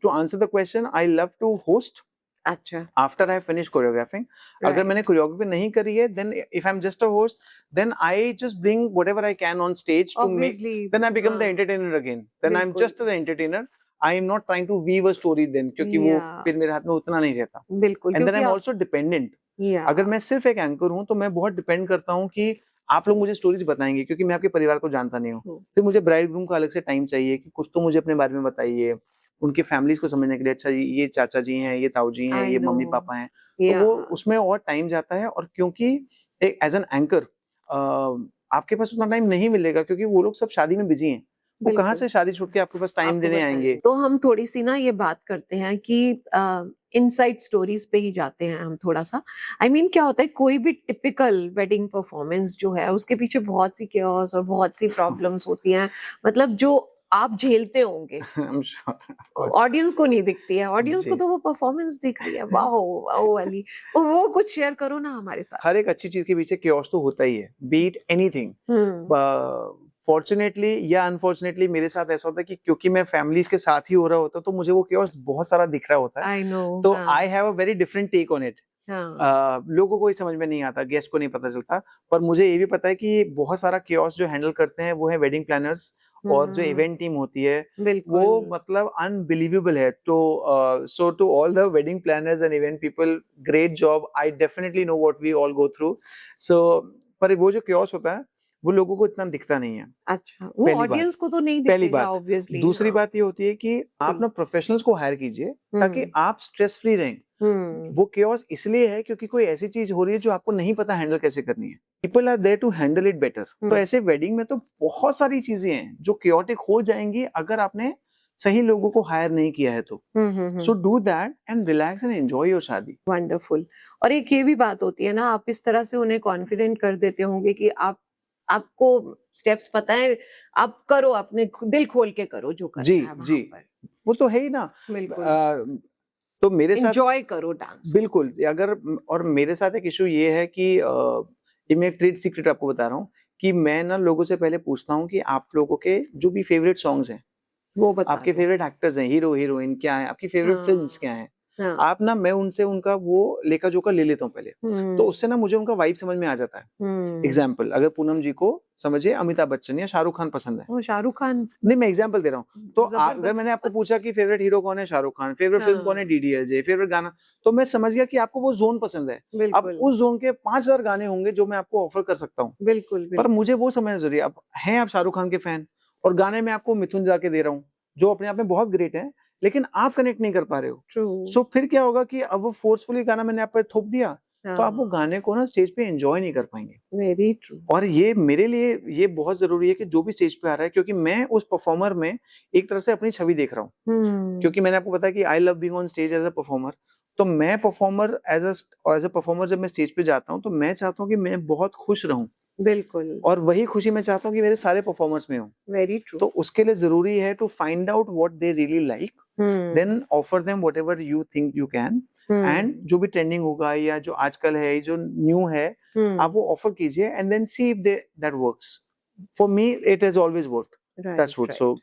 to answer the question, I love to host अच्छा, after I finish choreographing. अगर मैंने right, choreography नहीं करी है, then if I'm just a host, then I just bring whatever I can on stage to make. Obviously, Then I become the हाँ, entertainer again. Then I'm बिल्कुल, just the entertainer. I am not trying to weave a story then, क्योंकि वो या फिर मेरे हाथ में उतना नहीं रहता. बिल्कुल, And then क्योंकि I'm आप also dependent. या अगर मैं सिर्फ एक एंकर हूँ, तो मैं बहुत डिपेंड करता हूँ कि आप लोग मुझे स्टोरीज बताएंगे, क्योंकि मैं आपके परिवार को जानता नहीं हूँ। हुँ, फिर मुझे ब्राइड ग्रूम का अलग से टाइम चाहिए कि कुछ तो मुझे अपने बारे में बताइए, उनके फैमिलीज को समझने के लिए, अच्छा ये चाचा जी हैं, ये ताऊ जी हैं, आई ये नो, मम्मी पापा हैं, तो या वो उसमें और टाइम जाता है। और क्योंकि एक एज एन एंकर आपके पास उतना टाइम नहीं मिलेगा, क्योंकि वो लोग सब शादी में बिजी हैं, वो कहाँ बिल्कुल। से शादी छूट के आपके पास टाइम आपको देने आएंगे। बताएँगे। तो हम थोड़ी-सी ना ये बात करते हैं कि इनसाइड स्टोरीज़ पे ही जाते हैं हम थोड़ा-सा। आई मीन क्या होता है, कोई भी टिपिकल वेडिंग परफॉर्मेंस जो है उसके पीछे बहुत सी chaos और बहुत सी प्रॉब्लम्स होती हैं। मतलब जो आप झेलते होंगे, I am sure, of course. Audience को नहीं दिखती है। ऑडियंस को जी। तो वो परफॉर्मेंस दिख रही है। वाओ! वाओ वाली। तो वो कुछ शेयर करो ना हमारे साथ। हर एक अच्छी चीज के पीछे chaos तो होता ही है, B it anything. Hmm. Fortunately या अनफॉर्चुनेटली मेरे साथ ऐसा होता है कि क्योंकि मैं फैमिलीज के साथ ही हो रहा होता, तो मुझे वो chaos बहुत सारा दिख रहा होता है। आई नो, तो आई हाँ, have a very different take on it. हाँ। लोगों को ही समझ में नहीं आता, गेस्ट को नहीं पता चलता, पर मुझे ये भी पता है कि बहुत सारा chaos जो हैंडल करते हैं वो है वेडिंग प्लानर्स, और जो हुँ, इवेंट टीम होती है वो बिल्कुल। मतलब अनबिलीवेबल है। तो so to all the wedding planners and event people, great job, I definitely know what we all go through. So पर वो जो chaos होता है वो लोगों को इतना दिखता नहीं है, अच्छा, वो पहली बात। ऑडियंस को तो नहीं पहली दिखेगा बात। ऑब्वियसली, दूसरी हाँ, बात ये होती है कि आप बिल्कुल। ना प्रोफेशनल्स को हायर कीजिए, ताकि हुँ, आप स्ट्रेस फ्री रहें। वो chaos इसलिए है क्योंकि कोई ऐसी चीज हो रही है जो आपको नहीं पता हैंडल कैसे करनी है. People are there to handle it better. तो ऐसे वेडिंग में तो बहुत सारी चीजें हैं जो chaotic हो जाएंगी अगर आपने सही लोगों को हायर नहीं किया है तो. So do that and relax and enjoy your शादी. वंडरफुल. और एक ये भी बात होती है ना, आप इस तरह से उन्हें कॉन्फिडेंट कर देते होंगे कि आपको स्टेप्स पता है, आप करो, अपने दिल खोल के करो जो करना है वहां पर. वो तो है ही ना. बिल्कुल. तो मेरे साथ एंजॉय करो डांस. बिल्कुल. अगर और मेरे साथ एक इशू ये है कि ये मैं ट्रेड सीक्रेट आपको बता रहा हूँ कि मैं ना लोगों से पहले पूछता हूँ कि आप लोगों के जो भी फेवरेट सॉन्ग्स हैं, वो बता आपके फेवरेट एक्टर्स हैं, हीरो हीरोइन क्या है, आपकी फेवरेट फिल्म्स क्या हैं, आप ना मैं उनसे उनका वो लेखा जोखा ले लेता हूँ पहले. तो उससे ना मुझे उनका वाइब समझ में आ जाता है. एग्जाम्पल, अगर पूनम जी को समझिए अमिताभ बच्चन या शाहरुख खान पसंद है. वो शाहरुख खान नहीं, मैं एग्जाम्पल दे रहा हूँ. तो अगर मैंने आपको पूछा कि फेवरेट हीरो कौन है, शाहरुख खान, फेवरेट फिल्म कौन है, डीडीएलजे, फेवरेट गाना, तो मैं समझ गया कि आपको वो जोन पसंद है. अब उस जोन के 5000 गाने होंगे जो मैं आपको ऑफर कर सकता हूँ. बिल्कुल. पर मुझे वो समझना जरूरी है. अब हैं आप शाहरुख खान के फैन और गाने में आपको मिथुन जाके दे रहा हूँ जो अपने आप में बहुत ग्रेट है, लेकिन आप कनेक्ट नहीं कर पा रहे हो. सो फिर क्या होगा कि अब वो फोर्सफुली गाना मैंने आप पे थोप दिया, तो आप वो गाने को ना स्टेज पे एंजॉय नहीं कर पाएंगे. Very true. और ये मेरे लिए ये बहुत जरूरी है कि जो भी स्टेज पे आ रहा है, क्योंकि मैं उस परफॉर्मर में एक तरह से अपनी छवि देख रहा हूँ. क्योंकि मैंने आपको बताया कि I love being on stage as a performer. तो मैं परफॉर्मर एज अ परफॉर्मर जब मैं स्टेज पे जाता हूँ तो मैं चाहता हूँ कि मैं बहुत खुश रहूं. बिल्कुल. और वही खुशी मैं चाहता हूँ कि मेरे सारे परफॉर्मर्स में हो. Very true. तो उसके लिए जरूरी है to find out what they really like, then offer them whatever you think you can, and जो भी ट्रेंडिंग होगा या जो आजकल है, जो न्यू है, आप वो ऑफर कीजिए and then see if that works. For me it has always worked. That's what. So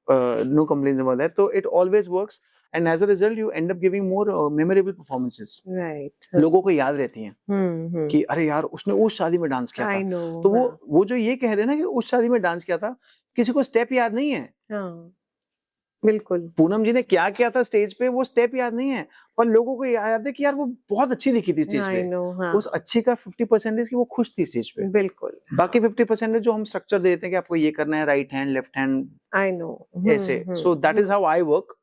no complaints about that. So it always works, and as a result you end up giving more memorable performances. Right. लोगों को याद रहती हैं कि अरे यार उसने उस शादी में डांस किया था. तो वो जो ये कह रहे हैं ना कि उस शादी में डांस किया था, किसी को स्टेप याद नहीं है. बिल्कुल. पूनम जी ने क्या किया था स्टेज पे, वो स्टेप याद नहीं है, पर लोगों को याद है कि यार वो बहुत अच्छी दिखी थी स्टेज पे. उस अच्छी का 50% की वो खुश थी स्टेज पे. बिल्कुल. बाकी 50% जो हम स्ट्रक्चर देते हैं कि आपको ये करना है, right hand, left hand, I know, ऐसे. So that is how I work.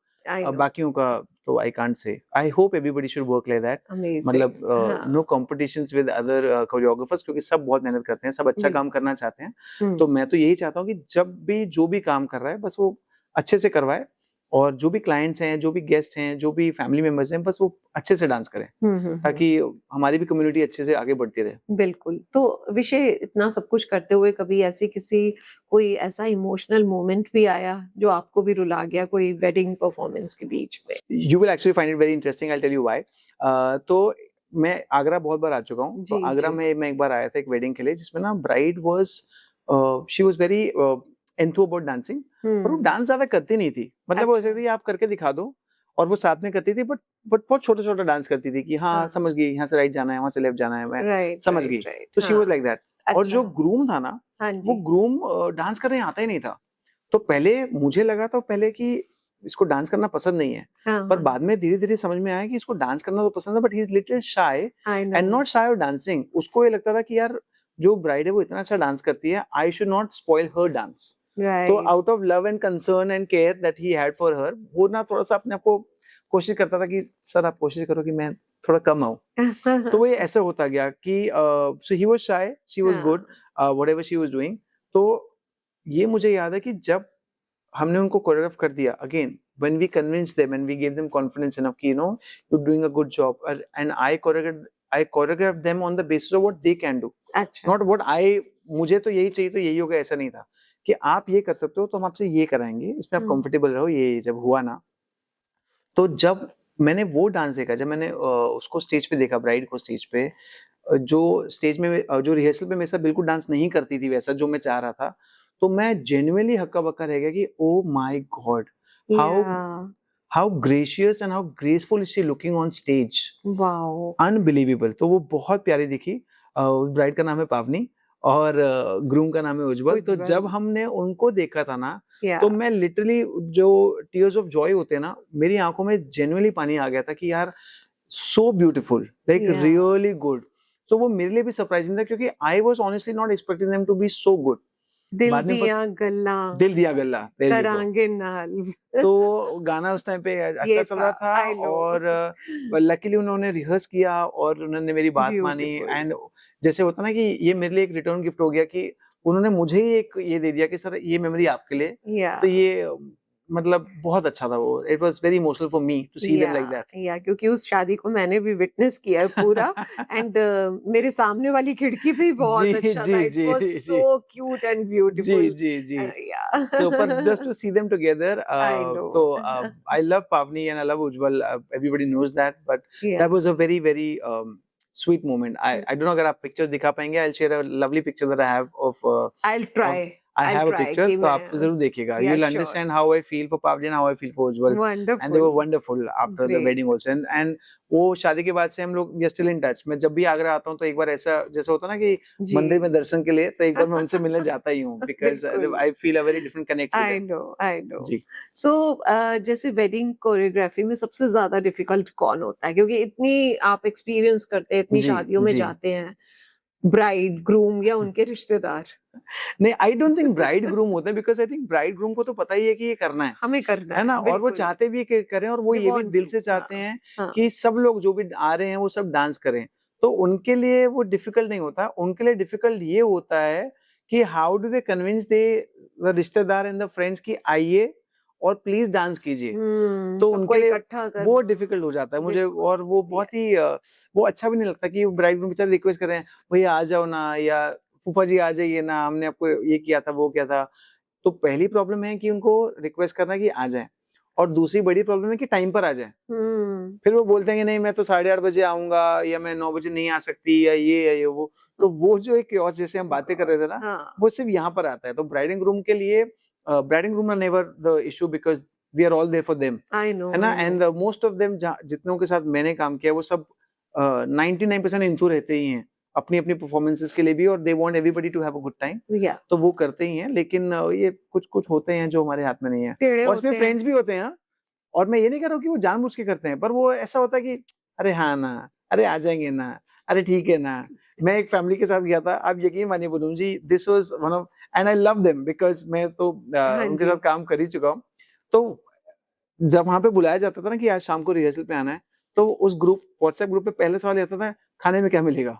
बाकियों का तो I can't say. I hope everybody should work like that. मतलब no competitions with other choreographers, क्योंकि सब बहुत मेहनत करते हैं, सब अच्छा काम करना चाहते हैं. तो मैं तो यही चाहता हूँ कि जब भी जो भी काम कर रहा है बस वो अच्छे से करवाए, और जो भी क्लाइंट्स हैं, जो भी गेस्ट हैं, जो भी फैमिली मेंबर्स हैं, बस वो अच्छे से डांस करें, ताकि हमारी भी कम्युनिटी अच्छे से आगे बढ़ती रहे. बिल्कुल. तो विषय इतना सब कुछ करते हुए कभी ऐसी कोई ऐसा इमोशनल मोमेंट भी आया जो आपको भी रुला गया, कोई वेडिंग परफॉर्मेंस के बीच में? You will actually find it very interesting. I tell you why. तो मैं आगरा बहुत बार आ चुका हूँ. तो आगरा में मैं एक बार आया था एक वेडिंग के लिए, जिसमें ना bride was she was very enthu about dancing. पर वो डांस ज्यादा करती नहीं थी. मतलब वो ऐसे थी आप करके दिखा दो, और वो साथ में करती थी, बट बहुत छोटा छोटा डांस करती थी कि हाँ समझ गई, यहाँ से राइट जाना है, वहाँ से लेफ्ट जाना है, मैं समझ गई. तो शी वाज लाइक दैट. और जो ग्रूम था ना, वो ग्रूम डांस करने आता ही नहीं था. तो पहले मुझे लगा था पहले कि इसको डांस करना पसंद नहीं है, पर बाद में धीरे धीरे समझ में आया कि इसको डांस करना तो पसंद है, but he is little shy and not shy of dancing. उसको ये लगता था कि यार जो ब्राइड है वो इतना अच्छा डांस करती है, I should not spoil her dance. तो out of love and concern and care that he had for her, वो ना थोड़ा सा अपने आप को कोशिश करता था कि सर आप कोशिश करो कि मैं थोड़ा कम आऊं. तो वो ये ऐसे होता गया कि so he was shy, she was good whatever she was doing. तो ये मुझे याद है कि जब हमने उनको कोरियोग्राफ कर दिया, again when we convinced them and we gave them confidence enough कि you know you're doing a good job, and I choreographed them on the basis of what they can do, not what मुझे तो यही चाहिए तो यही होगा, ऐसा नहीं था कि आप ये कर सकते हो तो हम आपसे ये कराएंगे, इसमें आप कंफर्टेबल रहो. ये जब हुआ ना, तो जब मैंने वो डांस देखा, जब मैंने उसको स्टेज पे देखा, ब्राइड को स्टेज पे, जो स्टेज में जो रिहर्सल पे मेरे साथ बिल्कुल डांस नहीं करती थी वैसा जो मैं चाह रहा था, तो मैं जेन्युइनली हक्का बक्का रह गया कि oh my God, how gracious and how graceful is she looking on stage. Wow, unbelievable. तो वो बहुत प्यारी दिखी. ब्राइड का नाम है पावनी और ग्रूम का नाम है उज्जवल. तो जब हमने उनको देखा था ना, तो मैं लिटरली जो टीयर्स ऑफ जॉय होते हैं ना, मेरी आंखों में जेन्युइनली पानी आ गया था कि यार so beautiful, like really good. तो वो मेरे लिए भी सरप्राइजिंग था, क्योंकि I was honestly not expecting them to be so good. दिल बाद में दिया गल्ला दिल दिया गल्ला, there you go. करांगे नाल। तो गाना उस टाइम पे अच्छा ये चल रहा था आई नो। और लकीली उन्होंने रिहर्स किया और उन्होंने मेरी बात मानी ब्यूटीफुल। एंड जैसे होता ना कि ये मेरे लिए एक रिटर्न गिफ्ट हो गया कि उन्होंने मुझे ही एक ये दे दिया कि सर ये मेमोरी आपके लिए। या तो ये मतलब बहुत अच्छा था वो। It was very emotional for me to see them like that. या क्योंकि उस शादी को मैंने भी विटनेस किया है पूरा। एंड मेरे सामने वाली खिड़की भी बहुत जी, अच्छा था। जी, इट जी, वाज जी। सो क्यूट एंड जी, ब्यूटीफुल। जी, जी। या So, but just to see them together, I know. I love Pavni and I love Ujjwal. Everybody knows that, but या that was a very, very sweet moment. I don't know अगर आप pictures दिखा पाएंगे. I'll share a lovely picture that I have I of try I I have a try picture. कि तो मैं आप जरूर देखिएगा. या You'll sure. understand how I feel for Pavni and how I feel for Ujjwal. And they wonderful. were wonderful after the great. wedding also. And वो शादी के बाद से हम लोग we are still in touch. मैं जब भी आगरा आता हूँ तो एक बार ऐसा जैसा होता है ना कि जी। मंदिर में दर्शन के लिए तो एक बार मैं उनसे मिलने जाता ही हूँ because बिल्कुल। I feel a very different connect with I them. No I know. जी। सो जैसे वेडिंग कोरियोग्राफी में सबसे ज्यादा डिफिकल्ट कौन होता है, क्योंकि इतनी आप एक्सपीरियंस करते हैं, इतनी जी, शादियों में जी। जाते हैं, ब्राइड ग्रूम या उनके रिश्तेदार? नहीं, I don't think bride groom होते हैं because I think bride groom को तो पता ही है कि ये करना हमें करना है ना? और वो बिल्कुल। चाहते भी है कि करें और वो दे ये भी वांट दिल टू। से चाहते हाँ हैं हाँ। कि सब लोग जो भी आ रहे हैं वो सब डांस करें। तो उनके लिए वो डिफिकल्ट नहीं होता, उनके लिए डिफिकल्ट ये होता है कि how do they convince the रिश्तेदार एंड द फ्रेंड्स कि आइए और प्लीज़ डांस कीजिए। तो सबको उनके लिए इकट्ठा वो करना। डिफिकल्ट हो जाता है मुझे बिल्कुल। और वो बहुत ही वो अच्छा भी नहीं लगता कि ब्राइड ग्रूम बेचारे रिक्वेस्ट कर रहे हैं, भैया आ जाओ ना या फूफा जी आ जाइए ना, हमने आपको ये किया था, वो किया था। तो पहली प्रॉब्लम है कि उनको रिक्वेस्ट करना कि आ जाएँ और दूसरी बड़ी प्रॉब्लम है कि टाइम पर आ जाएँ। हम्म। फिर वो बोलते हैं कि नहीं मैं तो 8:30 बजे आऊँगा या मैं 9 बजे नहीं आ सकती या ये है, ये वो। तो वो जो एक chaos जैसे हम बातें कर रहे थे ना, हाँ वो सिर्फ़ यहाँ पर आता है। तो ब्राइड एंड ग्रूम के लिए bride and groom are never the issue because we are all there for them, I है ना? No. And most of them जहाँ जितनों के साथ मैंने काम किया है वो सब 99% इंटू रहते ही हैं, अपनी-अपनी परफॉर्मेंसेज़ के लिए भी और they want everybody to have a good time. या तो वो करते ही हैं लेकिन ये कुछ-कुछ होते हैं जो हमारे हाथ में नहीं है। टेढ़े और इसमें होते हैं। फ्रेंड्स भी होते हैं हाँ। और मैं ये नहीं कह रहा हूँ कि वो जानबूझ के करते हैं, पर वो ऐसा होता है कि अरे हाँ ना, अरे आ जाएँगे ना, अरे ठीक है ना। मैं एक फैमिली के साथ गया था, आप यकीन मानिए Poonam ji, this was one of and I love them because मैं तो हाँ उनके जी। साथ काम कर ही चुका हूँ। तो जब वहाँ पे बुलाया जाता था ना कि आज शाम को रिहर्सल पे आना है, तो उस ग्रुप व्हाट्सएप ग्रुप पे पहले सवाल ये आता था, खाने में क्या मिलेगा?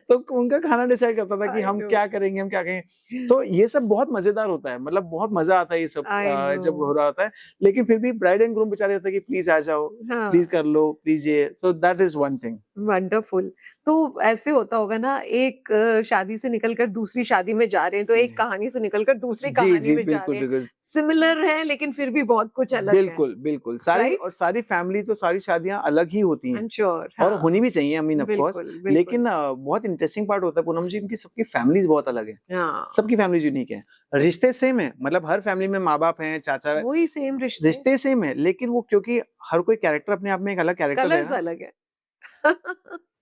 तो उनका खाना डिसाइड करता था कि आई हम नो क्या करेंगे, हम क्या करेंगे। तो ये सब बहुत मज़ेदार होता है, मतलब बहुत मज़ा आता है ये सब आई नो। जब हो रहा होता है। लेकिन फिर भी ब्राइड एंड ग्रूम बेचारे होते हैं कि प्लीज़ आ जाओ, प्लीज़ हाँ कर लो, प्लीज़ ये। So that is one thing. Wonderful. तो ऐसे होता होगा ना, एक शादी से निकलकर दूसरी शादी में जा रहे हैं, तो एक जी। कहानी से निकलकर दूसरी जी, कहानी जी, में जा बिल्कुल, रहे हैं। बिल्कुल। सिमिलर है लेकिन फिर भी बहुत कुछ अलग है, बिल्कुल, बिल्कुल। सारी राइट? और सारी फैमिलीज़ और सारी शादियाँ अलग ही होती आई हैं। Am sure. और हाँ होनी भी चाहिए आई मीन ऑफ कोर्स। बिल्कुल लेकिन बिल्कुल। बहुत इंटरेस्टिंग पार्ट होता है पूनम जी इनकी सबकी फैमिलीज़ बहुत अलग है। हाँ सबकी फैमिलीज़ यूनिक है। सही। रिश्ते सेम है, मतलब हर फैमिली में माँ-बाप हैं, चाचा है, वही सेम रिश्ते, रिश्ते सेम है, लेकिन वो क्योंकि हर कोई कैरेक्टर अपने आप में एक अलग कैरेक्टर है कलर्स ना, अलग है।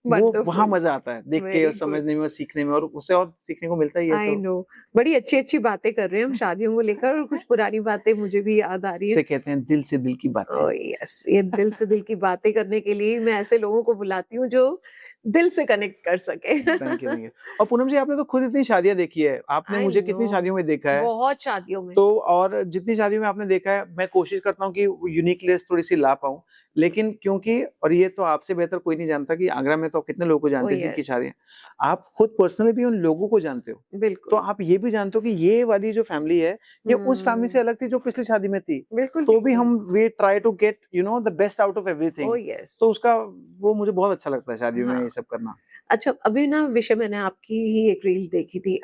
वो वहाँ वंडरफुल। मज़ा आता है, देख के और वेरी गुड। समझने में और सीखने में और उससे और सीखने को मिलता ही है आई तो नो। बड़ी अच्छी-अच्छी बातें कर रहे हैं हम शादियों को लेकर, और कुछ पुरानी बातें मुझे भी याद आ रही है। इसे कहते हैं दिल से दिल की बातें। ओह यस, ये दिल से दिल की बातें करने के लिए मैं ऐसे लोगों को बुलाती हूँ जो दिल से कनेक्ट कर सके। Thank you, thank you. और पूनम जी आपने तो खुद इतनी शादियाँ देखी है, आपने आई मुझे नो। कितनी शादियों में देखा है। बहुत शादियों में। तो और जितनी शादियों में आपने देखा है, मैं कोशिश करता हूँ कि वो यूनिकनेस थोड़ी-सी ला पाऊँ। लेकिन क्योंकि और ये तो आपसे बेहतर कोई नहीं जानता कि आगरा में तो आप कितने लोगों को ओह जानते हैं जिनकी यस, शादी है। आप खुद पर्सनली भी उन लोगों को जानते हो। तो बिल्कुल। आप ये भी जानते हो कि ये वाली जो फैमिली है, ये उस फैमिली से हुँ, अलग थी जो पिछली शादी में थी। बिल्कुल, तो भी बिल्कुल। हम we try to get you know the best out of oh everything. Yes. तो उसका वो मुझे बहुत अच्छा लगता है शादियों में हाँ। ये सब करना। अच्छा, अभी ना विषय मैंने आपकी ही एक रील देखी थी,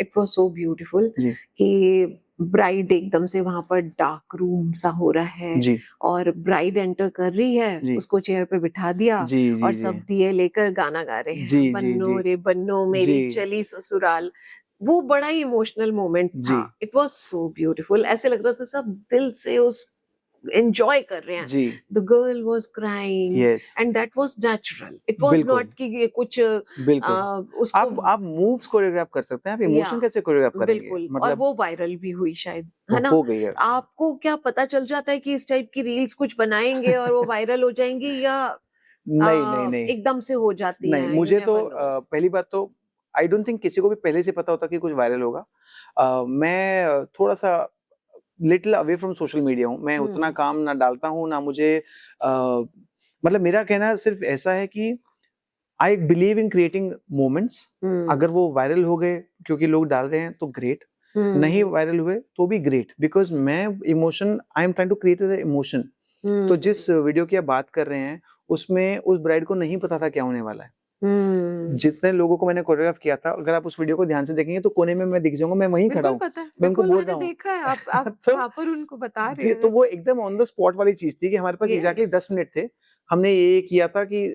इट वाज़ सो ब्यूटीफुल जी, कि ब्राइड एकदम से वहाँ पर डार्क रूम सा हो रहा है जी, और ब्राइड एंटर कर रही है, जी। उसको चेयर पे बिठा दिया जी, जी, और जी। सब दिए लेकर गाना गा रहे जी, हैं, जी, जी। बन्नो रे बन्नो जी, मेरी चली ससुराल। वो बड़ा ही इमोशनल मोमेंट जी, था। इट वाज़ सो ब्यूटीफुल, ऐसे लग रहा था सब दिल से उस एन्जॉय कर रहे हैं। जी। The girl was crying yes, and that was natural. It was बिल्कुल। नॉट कि ये कुछ बिल्कुल। उसको आप मूव्स कोरियोग्राफ कर सकते हैं, आप या इमोशन कैसे कोरियोग्राफ करेंगे? बिल्कुल, और मतलब वो वायरल भी हुई शायद, है ना? हो गई है। आपको क्या पता चल जाता है कि इस टाइप की रील्स कुछ बनाएँगे और वो वायरल हो जाएँगी, या नहीं, नहीं, नहीं। एकदम से हो जाती नहीं, हैं, यू मुझे तो नेवर नो? पहली बात तो आई डोंट थिंक किसी को भी पहले से पता होता कि कुछ वायरल होगा। मैं थोड़ा सा little away from social media हूँ, मैं उतना काम ना डालता हूँ, ना मुझे मतलब मेरा कहना सिर्फ ऐसा है कि I believe in creating moments. अगर वो वायरल हो गए क्योंकि लोग डाल रहे हैं तो ग्रेट, नहीं वायरल हुए तो भी ग्रेट, बिकॉज मैं emotion, I am trying to create emotion. तो जिस वीडियो की आप बात कर रहे हैं उसमें उस ब्राइड को नहीं पता था क्या होने वाला है। जितने लोगों को मैंने कोरियोग्राफ किया था, अगर आप उस वीडियो को ध्यान से देखेंगे तो कोने में मैं दिख जाऊंगा, मैं वहीं खड़ा हूँ, मैं उनको बोल रहा हूँ। देखा है, आप तो वहाँ पर उनको बता रहे जी, हैं। तो वो एकदम ऑन द स्पॉट वाली चीज थी कि हमारे पास एग्जैक्टली 10 मिनट थे। हमने ये किया था कि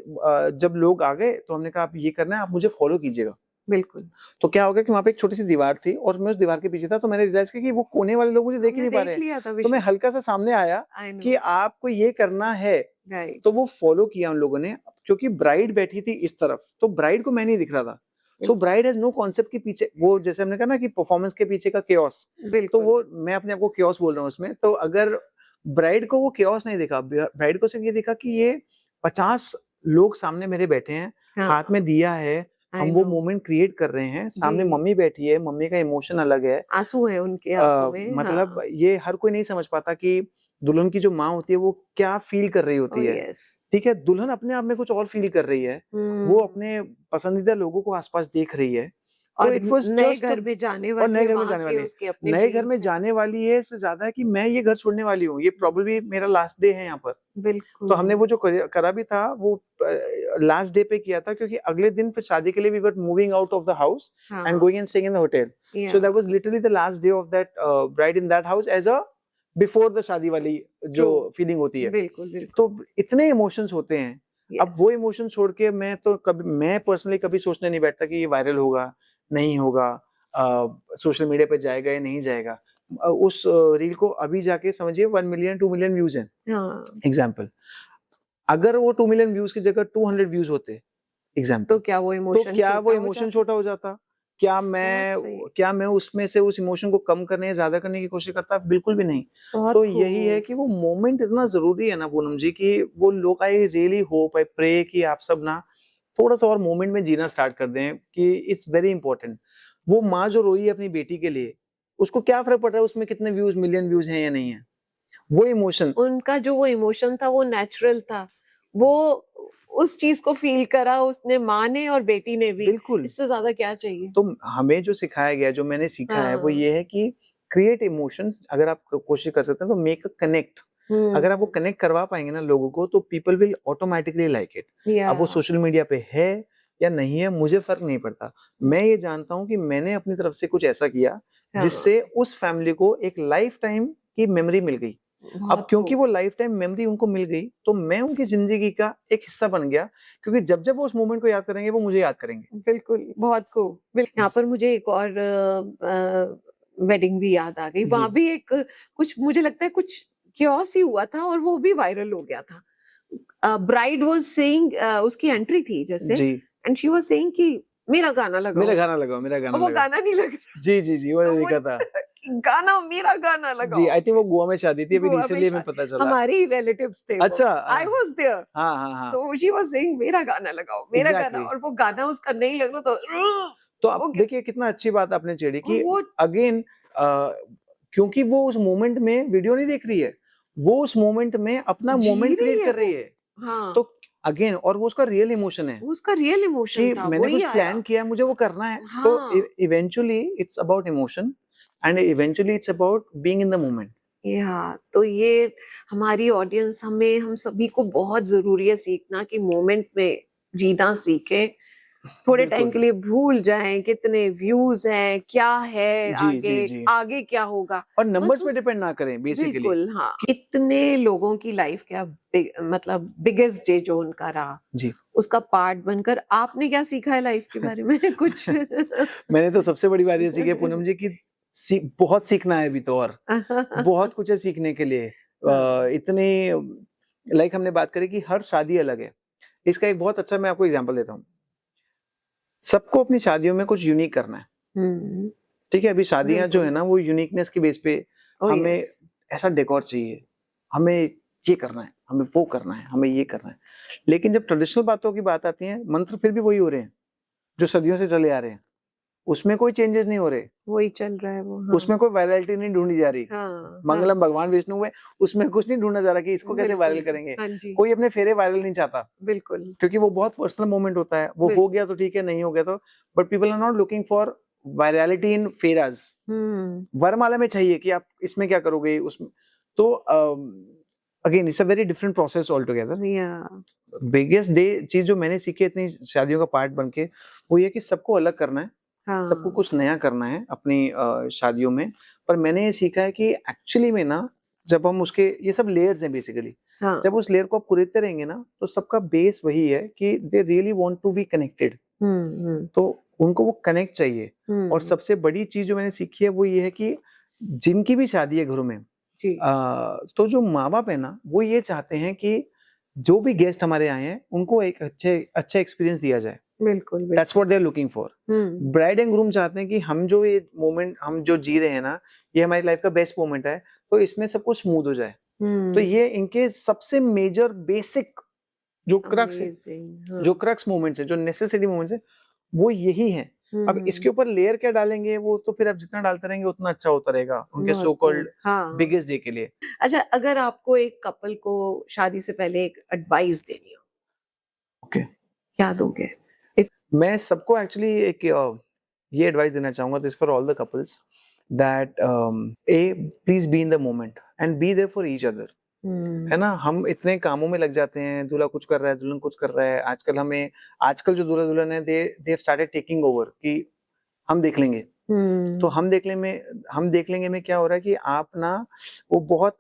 जब लोग आ गए तो हमने कहा आप ये करना है, आप मुझे फॉलो कीजिएगा। बिल्कुल। तो क्या हो गया कि वहाँ पे एक छोटी सी दीवार थी और मैं उस दीवार के पीछे था, तो मैंने रियलाइज किया कि वो कोने वाले लोग मुझे देख ही नहीं पा रहे हैं। तो मैं हल्का सा सामने आया कि आपको ये करना है, तो वो फॉलो किया उन लोगों ने। क्योंकि ब्राइड बैठी थी इस तरफ, तो ब्राइड को मैं नहीं दिख रहा था। सो ब्राइड हैज नो कॉन्सेप्ट के पीछे, वो जैसे हमने कहा ना कि परफॉर्मेंस के पीछे का केओस, तो वो मैं अपने आप को केओस बोल रहा हूँ उसमें। तो अगर ब्राइड को वो केओस नहीं दिखा, ब्राइड को सिर्फ ये दिखा कि ये 50 लोग सामने मेरे बैठे हैं, हाथ में दिया है, हम वो मोमेंट क्रिएट कर रहे हैं, सामने मम्मी बैठी है, मम्मी का इमोशन अलग है, आंसू है उनके आंखों में। मतलब ये हर कोई नहीं समझ पाता कि दुल्हन की जो माँ होती है वो क्या फील कर रही होती है। ठीक है, दुल्हन अपने आप में कुछ और फील कर रही है, वो अपने पसंदीदा लोगों को आसपास देख रही है। तो इट वाज नए जस्ट, घर में जाने और नए घर में वहाँ जाने के वाली उसके है, अपने नए घर में ड्रीम्स हैं। जाने वाली है, इससे ज्यादा है कि मैं ये घर छोड़ने वाली हूँ, ये प्रोबेबली मेरा लास्ट डे है यहाँ पर। बिल्कुल। तो हमने वो जो करा भी था वो लास्ट डे पे किया था, क्योंकि अगले दिन फिर शादी के लिए we were moving out of the house and going and staying in the hotel. So that was literally the last day of that bride in that house as a before the शादी वाली जो feeling होती है। बिल्कुल, बिल्कुल। तो इतने emotions होते हैं। अब वो इमोशन छोड़ के मैं पर्सनली कभी सोचने नहीं बैठता कि ये वायरल होगा, नहीं होगा, सोशल मीडिया पे जाएगा या नहीं जाएगा। उस रील को अभी जाके समझिए 1 मिलियन 2 मिलियन व्यूज हैं, एग्जाम्पल। अगर वो 2 मिलियन व्यूज की जगह 200 व्यूज होते, एग्जाम्पल, तो क्या वो इमोशन छोटा हो जाता? क्या मैं उसमें से उस इमोशन को कम करने या ज्यादा करने की कोशिश करता? बिल्कुल भी नहीं। तो यही है कि वो मोमेंट इतना जरूरी है ना पूनम जी, कि वो लोग, I really hope, I pray कि आप सब ना थोड़ा सा और मोमेंट में जीना स्टार्ट कर दें, कि इट्स वेरी इंपॉर्टेंट। वो माँ जो रोई है अपनी बेटी के लिए, उसको क्या फर्क पड़ रहा है उसमें कितने व्यूज, मिलियन व्यूज हैं या नहीं है? वो इमोशन, उनका जो वो इमोशन था वो नेचुरल था, वो उस चीज को फील करा उसने, माँ ने और बेटी ने भी। बिल्कुल। इससे ज्यादा क्या चाहिए? तो हमें जो सिखाया गया, जो मैंने सीखा है वो ये है कि क्रिएट इमोशंस। अगर आप कोशिश कर सकते हैं तो मेक अ कनेक्ट। अगर आप वो कनेक्ट करवा पाएंगे ना लोगों को, तो people will automatically like it. अब वो सोशल मीडिया पे है या नहीं है, मुझे फर्क नहीं पड़ता। मैं ये जानता हूँ कि मैंने अपनी तरफ से कुछ ऐसा किया जिससे उस फैमिली को एक लाइफ टाइम की मेमोरी मिल गई। अब क्योंकि वो लाइफ टाइम मेमोरी उनको मिल गई, तो मैं उनकी जिंदगी का एक हिस्सा बन गया, क्योंकि जब जब वो उस मोमेंट को याद करेंगे वो मुझे याद करेंगे। बिल्कुल, बहुत खूब। यहाँ पर मुझे एक और वेडिंग भी याद आ गई। वहाँ भी एक कुछ, मुझे लगता है कुछ क्योस ही हुआ था और वो भी वायरल हो गया था। ब्राइड वाज सेइंग, उसकी एंट्री थी जैसे, एंड शी वाज सेइंग कि मेरा गाना लगाओ, मेरा गाना लगाओ, मेरा गाना लगाओ। वो लगाओ। गाना नहीं लग रहा। जी, वो देखा था। गाना, मेरा गाना लगाओ। जी, आई थिंक वो गोवा में शादी थी, अभी रिसेंटली में पता चला। हमारी रिलेटिव्स थे। अच्छा, आई वाज देयर। हाँ। तो शी वाज सेइंग मेरा गाना लगाओ, मेरा गाना, और वो गाना उसका नहीं लग रहा तो अब देखिए कितना अच्छी बात आपने छेड़ी कि अगेन, क्योंकि वो उस मोमेंट में वीडियो नहीं देख रही है, वो उस मोमेंट में अपना मोमेंट क्रिएट कर रही है। तो अगेन, और वो उसका रियल इमोशन है, उसका रियल इमोशन था, मैंने कुछ प्लान किया, मुझे वो करना है। तो eventually it's about emotion and eventually it's about being in the moment. तो ये हमारी ऑडियंस, हम सभी को बहुत जरूरी है सीखना कि मोमेंट में जीना सीखे। थोड़े टाइम के लिए भूल जाएं कितने व्यूज हैं, क्या है आगे क्या होगा, और नंबर्स पे डिपेंड ना करें बेसिकली। बिल्कुल, हाँ। इतने लोगों की लाइफ का मतलब बिगेस्ट डे जो उनका रहा जी, उसका पार्ट बनकर आपने क्या सीखा है लाइफ के बारे में? कुछ मैंने तो सबसे बड़ी बात ये सीखी है पूनम जी की बहुत सीखना है अभी तो, और बहुत कुछ है सीखने के लिए। इतने लाइक हमने बात करी कि हर शादी अलग है। इसका एक बहुत अच्छा मैं आपको एग्जांपल देता हूँ। सबको अपनी शादियों में कुछ यूनिक करना है, ठीक है। अभी शादियां जो है ना, वो यूनिकनेस के बेस पे हमें ऐसा डेकोर चाहिए, हमें ये करना है, हमें वो करना है, हमें ये करना है। लेकिन जब ट्रेडिशनल बातों की बात आती है, मंत्र फिर भी वही हो रहे हैं जो सदियों से चले आ रहे हैं। उसमें कोई चेंजेस नहीं हो रहे, वही चल रहा है वो। हाँ। उसमें कोई वायरलिटी नहीं ढूंढी जा रही। हाँ, मंगलम भगवान विष्णु में उसमें कुछ नहीं ढूंढा जा रहा कि इसको कैसे वायरल करेंगे। हाँ जी, कोई अपने फेरे वायरल नहीं चाहता, बिल्कुल, क्योंकि वो बहुत पर्सनल मोमेंट होता है। वो हो गया तो ठीक है, नहीं हो गया तो, but people are not looking for virality in pheras. वरमाला में चाहिए कि आप इसमें क्या करोगे, उसमें तो again it's a very different process all together. Biggest day चीज जो मैंने सीखी इतनी शादियों का पार्ट बन के, वो ये कि सबको अलग करना है, सबको कुछ नया करना है अपनी शादियों में। पर मैंने ये सीखा है कि एक्चुअली में ना, जब हम उसके, ये सब लेयर्स हैं बेसिकली, जब उस लेयर को आप कुरेदते रहेंगे ना, तो सबका बेस वही है कि they really want to be connected. तो उनको वो कनेक्ट चाहिए। और सबसे बड़ी चीज जो मैंने सीखी है वो ये है कि जिनकी भी शादी है घरों में, तो जो माँ बाप है ना, वो ये चाहते हैं कि जो भी गेस्ट हमारे आए हैं उनको एक अच्छा एक्सपीरियंस दिया जाए। बिल्कुल, that's what they are looking for. Bride and groom चाहते हैं कि हम जो ये मोमेंट हम जो जी रहे हैं ना, ये हमारी लाइफ का बेस्ट मोमेंट है, तो इसमें सब कुछ स्मूथ हो जाए। तो ये इनके सबसे मेजर बेसिक जो क्रक्स है, जो क्रक्स मोमेंट्स है, जो नेसेसरी मोमेंट्स है, वो यही है। अब इसके ऊपर लेयर क्या डालेंगे, वो तो फिर आप जितना डालते रहेंगे उतना अच्छा होता रहेगा उनके सो कॉल्ड बिगेस्ट डे के लिए। अच्छा, अगर आपको एक कपल को शादी से पहले एक एडवाइस देनी हो, ओके, क्या दोगे? मैं सबको एक्चुअली एक ये एडवाइस देना चाहूंगा, this for all the couples, that please be in the moment and be there for each other. है ना, हम इतने कामों में लग जाते हैं, दूल्हा कुछ कर रहा है, दुल्हन कुछ कर रहा है। आजकल जो दूल्हा दुल्हन है, they have started taking over कि हम देख लेंगे। तो हम देख लेंगे में क्या हो रहा है कि आप ना वो बहुत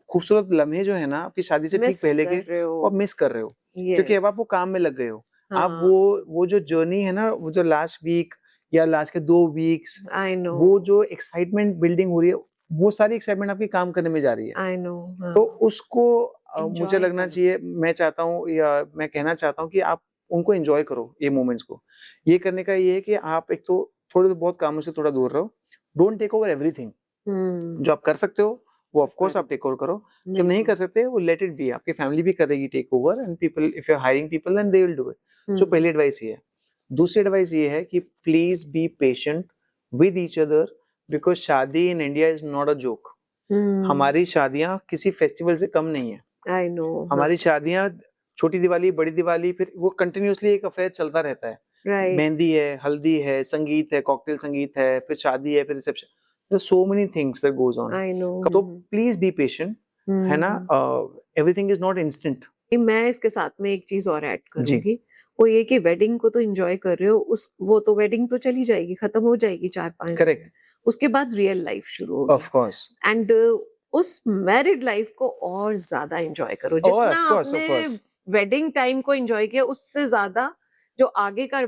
खूबसूरत लम्हे जो है ना आपकी शादी से ठीक पहले के, और मिस कर रहे हो, क्योंकि अब आप वो काम में लग गए हो। आप वो जो जर्नी है ना, वो जो लास्ट वीक या लास्ट के 2 वीक्स, वो जो एक्साइटमेंट बिल्डिंग हो रही है, वो सारी एक्साइटमेंट आपकी काम करने में जा रही है। तो उसको मुझे लगना चाहिए, मैं चाहता हूँ या मैं कहना चाहता हूँ कि आप उनको एंजॉय करो ये मोमेंट्स को। ये करने का ये है कि आप एक तो थोड़े बहुत कामों से थोड़ा दूर रहो, डोंट टेक ओवर एवरीथिंग। जो आप कर सकते हो वो ऑफ कोर्स आप टेक ओवर करो, जो नहीं कर सकते वो लेट इट बी, आपकी फैमिली भी करेगी take over, and people, if you are hiring people then they will do it. So पहली एडवाइस ये है। दूसरी एडवाइस ये है कि please be patient with each other, because shaadi in India is not a joke. हमारी शादियां किसी फेस्टिवल से कम नहीं है। I know, हमारी शादियां छोटी दिवाली, बड़ी दिवाली, फिर वो कंटिन्यूअसली एक अफेयर चलता रहता है। मेहंदी है, हल्दी है, संगीत है, कॉकटेल संगीत है, फिर शादी है, फिर reception, there so many things that goes on. I know. तो प्लीज बी पेशेंट, है ना, एवरीथिंग इज नॉट इंस्टेंट। मैं इसके साथ में एक चीज और ऐड करूंगी, वो ये कि वेडिंग को तो एंजॉय कर रहे हो, वो तो वेडिंग तो चली जाएगी, खत्म हो जाएगी 4-5 करेक्ट, उसके बाद रियल लाइफ शुरू होगी। ऑफ कोर्स, एंड उस मैरिड लाइफ को और ज्यादा एंजॉय करो, जितना आपने वेडिंग टाइम को एंजॉय किया उससे ज्यादा जो आगे का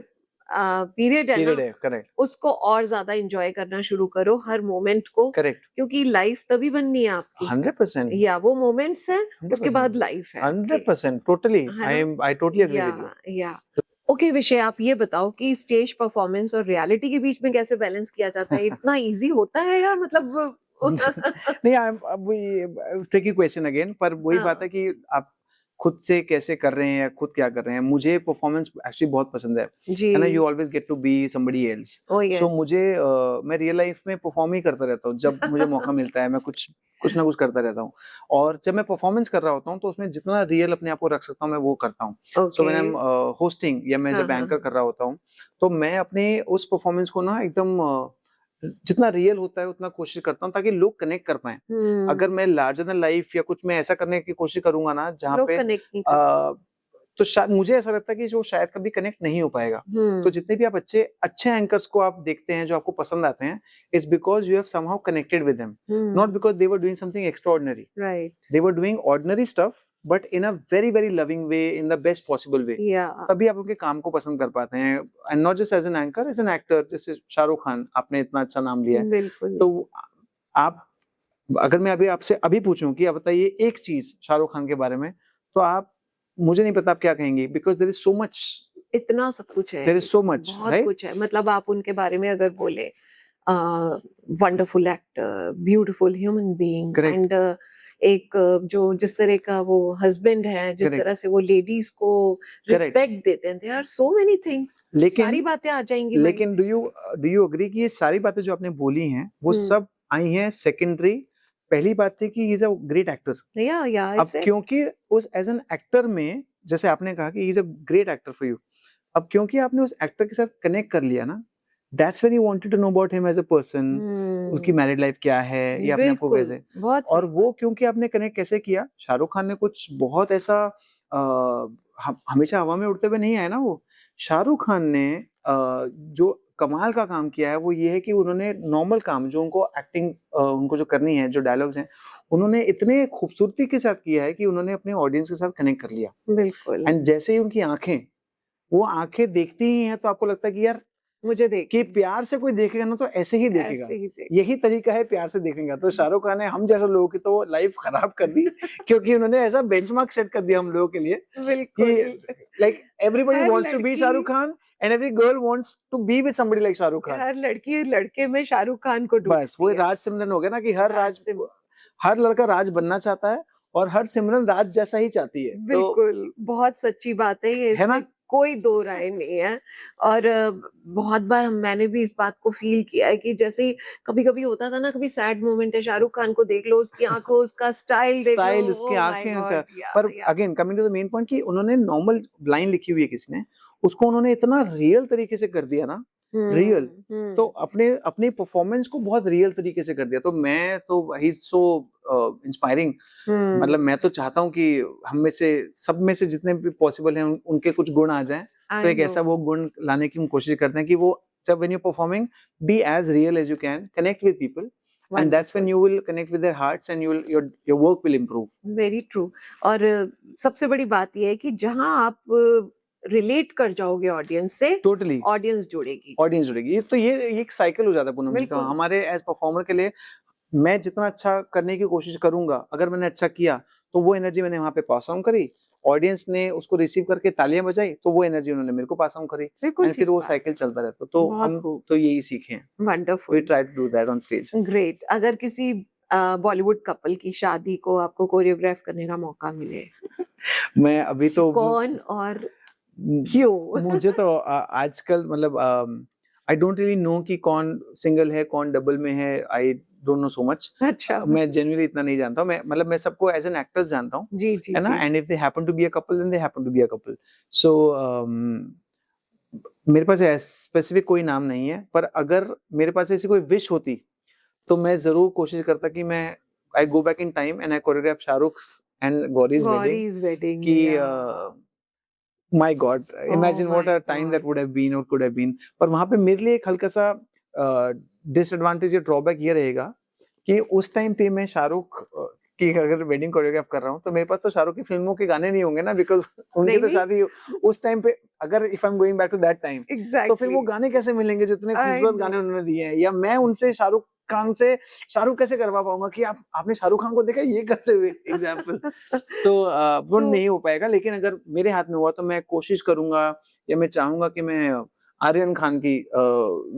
पीरियड है ना, करेक्ट, उसको और ज्यादा एंजॉय करना शुरू करो, हर मोमेंट को। करेक्ट, क्योंकि लाइफ तभी बननी है आपकी। 100%, या वो मोमेंट्स है, उसके बाद लाइफ है। 100%, totally, I totally agree with you. Okay विषय, आप ये बताओ कि स्टेज परफॉर्मेंस और रियलिटी के बीच में कैसे बैलेंस किया जाता है? इतना इजी होता है या मतलब नहीं, अब ये ट्रिकी क्वेश्चन अगेन, पर वही बात है कि आप खुद से कैसे कर रहे हैं या खुद क्या कर रहे हैं। मुझे परफॉर्मेंस एक्चुअली बहुत पसंद है ना, you always get to be somebody else. So मुझे मैं रियल लाइफ में परफॉर्म ही करता रहता हूँ, जब मुझे मौका मिलता है मैं कुछ ना कुछ करता रहता हूँ। और जब मैं परफॉर्मेंस कर रहा होता हूँ तो उसमें जितना रियल अपने आप को रख सकता हूँ मैं वो करता हूँ। So when I am hosting या मैं जब एंकर कर रहा होता हूँ, तो मैं अपने उस परफॉर्मेंस को ना एकदम जितना रियल होता है उतना कोशिश करता हूँ, ताकि लोग कनेक्ट कर पाए। अगर मैं लार्जर देन लाइफ या कुछ मैं ऐसा करने की कोशिश करूंगा ना जहाँ पे तो शायद मुझे ऐसा लगता है कि जो शायद कभी कनेक्ट नहीं हो पाएगा। तो जितने भी आप अच्छे एंकर्स को आप देखते हैं जो आपको पसंद आते हैं, it's because you have somehow connected with them, not because they were doing something extraordinary. They were doing ordinary stuff but in a very very loving way, in the best possible way. तभी आप उनके काम को पसंद कर पाते हैं, and not just as an anchor, as an actor. जैसे शाहरुख खान, आपने इतना अच्छा नाम लिया है, तो आप, अगर मैं अभी आपसे पूछूं कि आप बताइए एक चीज शाहरुख खान के बारे में, तो आप, मुझे नहीं पता आप क्या कहेंगे, because there is so much, इतना सब कुछ है, देयर इज सो मच, बहुत कुछ है। मतलब आप उनके बारे में अगर बोले, wonderful actor, beautiful human being, and एक जो जिस तरह का वो हस्बैंड है, जिस Correct. तरह से वो लेडीज को Correct. रिस्पेक्ट देते हैं, there are so many things, सारी लेकिन बातें आ जाएंगी माइंड लेकिन में। डू यू एग्री कि ये सारी बातें जो आपने बोली हैं वो सब आई हैं सेकेंडरी? पहली बात थी कि he is a great actor. या आई अब सेड क्योंकि उस एज एन एक्टर में, जैसे आपने कहा कि he is a great actor for you, अब क्योंकि आपने उस एक्टर के साथ कनेक्ट कर लिया ना, that's when you wanted to know about him as a person, उनकी मैरिड लाइफ क्या है, या अपने आप को बिल्कुल, कैसे। बहुत और सही वो क्योंकि आपने कनेक्ट कैसे किया, शाहरुख खान ने कुछ बहुत ऐसा हमेशा हवा में उड़ते हुए नहीं आए ना वो। शाहरुख खान ने जो कमाल का काम किया है वो ये है कि उन्होंने नॉर्मल काम जो उनको एक्टिंग उनको जो करनी है, जो डायलॉग्स हैं, उन्होंने इतने खूबसूरती के साथ किया है कि उन्होंने अपने ऑडियंस के साथ कनेक्ट कर लिया। बिल्कुल, एंड जैसे ही उनकी आंखें, वो आंखें देखती ही हैं तो आपको लगता है कि यार मुझे देख कि प्यार से कोई देखेगा ना तो ऐसे ही देखेगा। ऐसे ही देख यही तरीका है प्यार से देखने का। तो शाहरुख खान ने हम जैसे लोगों की तो लाइफ खराब कर दी क्योंकि उन्होंने ऐसा बेंचमार्क सेट कर दिया हम लोगों के लिए बिल्कुल, कि लाइक एवरीबॉडी हर वांट्स टू बी शाहरुख लड़की Khan and every girl wants to be with somebody like Shahrukh Khan. हर लड़की लड़के में शाहरुख खान को बस वो ढूंढती है। राज सिमरन हो गया ना कि राज सिम हर लड़का राज बनना चाहता है और हर सिमरन राज जैसा ही चाहती है। तो बिल्कुल, बहुत सच्ची बात है ये, है इसमें ना? कोई दो राय नहीं है। और बहुत बार मैंने भी इस बात को फील किया है कि जैसे कभी-कभी होता था ना, कभी सैड मोमेंट है, शाहरुख खान को देख लो, उसकी आँखों, उसका स्टाइल देख लो, स्टाइल, उसकी ओह माय आँखें, उसका। गॉड! या पर या again coming to the main point कि उन्होंने नॉर्मल लाइन लिखी हुई है किसी ने, उसको उन्होंने इतना रियल तरीके से कर दिया ना, रियल। तो अपने अपनी परफॉर्मेंस को बहुत रियल तरीके से कर दिया। तो मैं तो ही इज सो इंस्पायरिंग। मतलब मैं तो चाहता हूँ कि हम में से, सब में से जितने भी पॉसिबल हैं उनके कुछ गुण आ जाएं। तो आई एक नो, ऐसा वो गुण लाने की हम कोशिश करते हैं कि वो जब when you performing, be as real as you can, connect with people, and that's when wonderful, you will connect with their hearts and your work will improve. Very true. और सबसे बड़ी बात ये है कि जहाँ आप रिलेट कर जाओगे ऑडियंस से, Totally. ऑडियंस जुड़ेगी। ऑडियंस जुड़ेगी। ये एक साइकिल हो जाता है पूनम जी। तो बिल्कुल, हमारे एज परफॉर्मर के लिए, मैं जितना अच्छा करने की कोशिश करूंगा, अगर मैंने अच्छा किया तो वो एनर्जी मैंने वहां पे पास ऑन करी, ऑडियंस ने उसको रिसीव करके तालियां बजाई, तो वो एनर्जी उन्होंने मेरे को पास ऑन करी, बिल्कुल एंड फिर ठीक वो बात साइकिल है। चलता रहता। तो बहुत हम खूब, तो यही सीखे हैं। We wonderful, try to do that on stage. Great. अगर किसी बॉलीवुड कपल की शादी को आपको कोरियोग्राफ करने का मौका मिले, मैं अभी तो कौन और म- क्यों? मुझे तो आजकल मतलब आई डोंट रियली नो कि कौन सिंगल है कौन डबल में है। I don't know so much. अच्छा, मैं जेन्युइनली इतना नहीं जानता हूँ। मैं मतलब मैं सबको एज एन एक्टर्स जानता हूँ, जी, जी, है ना। जी। And if they happen to be a couple then they happen to be a couple. So मेरे पास स्पेसिफिक कोई नाम नहीं है, पर अगर मेरे पास ऐसी कोई विश होती तो मैं जरूर कोशिश करता कि मैं I go back in time and I choreograph Shahrukh and Gauri's wedding. Gauri's wedding, कि या my God, oh imagine what my a time that God, would have been और कुड हैव बीन। पर वहां पे मेरे लिए एक हल्का सा डिसएडवांटेज या ड्रॉबैक ये रहेगा कि उस टाइम पे मैं शाहरुख की अगर वेडिंग कोरियोग्राफ कर रहा हूँ तो मेरे पास तो शाहरुख की फिल्मों के गाने नहीं होंगे ना, बिकॉज उनकी नहीं तो नहीं, शादी उस टाइम पे, अगर if I am going back to that time, तो फिर एग्जैक्टली, वो गाने कैसे मिलेंगे जो इतने आई खूबसूरत नो। गाने उन्होंने दिए हैं, या मैं उनसे शाहरुख खान से शाहरुख कैसे करवा पाऊंगा कि आपने शाहरुख खान को देखा ये करते हुए एग्जाम्पल। तो वो तो नहीं हो पाएगा। लेकिन अगर मेरे हाथ में हुआ तो मैं कोशिश करूंगा, या मैं चाहूंगा कि मैं आर्यन खान की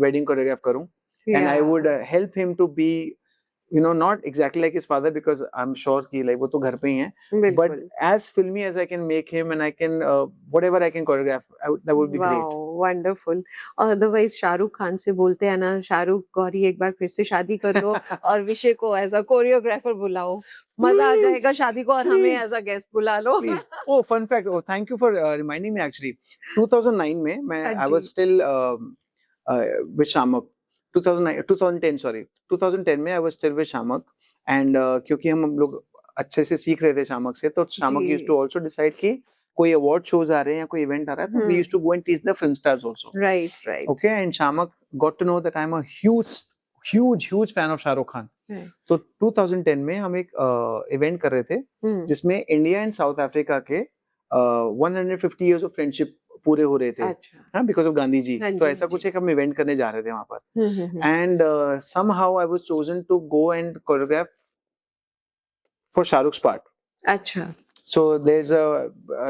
वेडिंग कोरियोग्राफ करूं, एंड या I would help him to be not exactly like his father, because I'm sure कि like वो तो घर पे ही हैं, but बिल्कुल, as filmy as I can make him and I can whatever I can choreograph, that would be great. Wow, wonderful. और otherwise Shahrukh Khan से बोलते हैं ना, शाहरुख गौरी एक बार फिर से शादी कर लो और विषय को एज अ कोरियोग्राफर बुलाओ, मजा आ Please, जाएगा शादी को, और हमें please, एज अ गेस्ट बुला लो। please. Oh, fun fact. Oh, thank you for reminding me. Actually, 2009 में मैं हाँ I ji, was still with Shamak. 2009, 2010 sorry, 2010 में I was still with Shamak, and क्योंकि हम लोग अच्छे से सीख रहे थे शामक से, तो शामक used ji, to also decide कि कोई अवार्ड शोज आ रहे हैं या कोई इवेंट आ रहा है, तो we used to go and teach the film stars also. Right right, Okay, and Shamak got to know that I'm a huge fan of Shahrukh Khan. तो 2010 में हम एक इवेंट कर रहे थे जिसमें इंडिया एंड साउथ अफ्रीका के 150 years of friendship पूरे हो रहे थे, अच्छा, हाँ, बिकॉज ऑफ गांधी जी। हाँ तो जी, हाँ ऐसा जी, कुछ एक हम इवेंट करने जा रहे थे वहां पर, हम्म, and somehow I was chosen to go and choreograph for Shahrukh's part. अच्छा, So there's a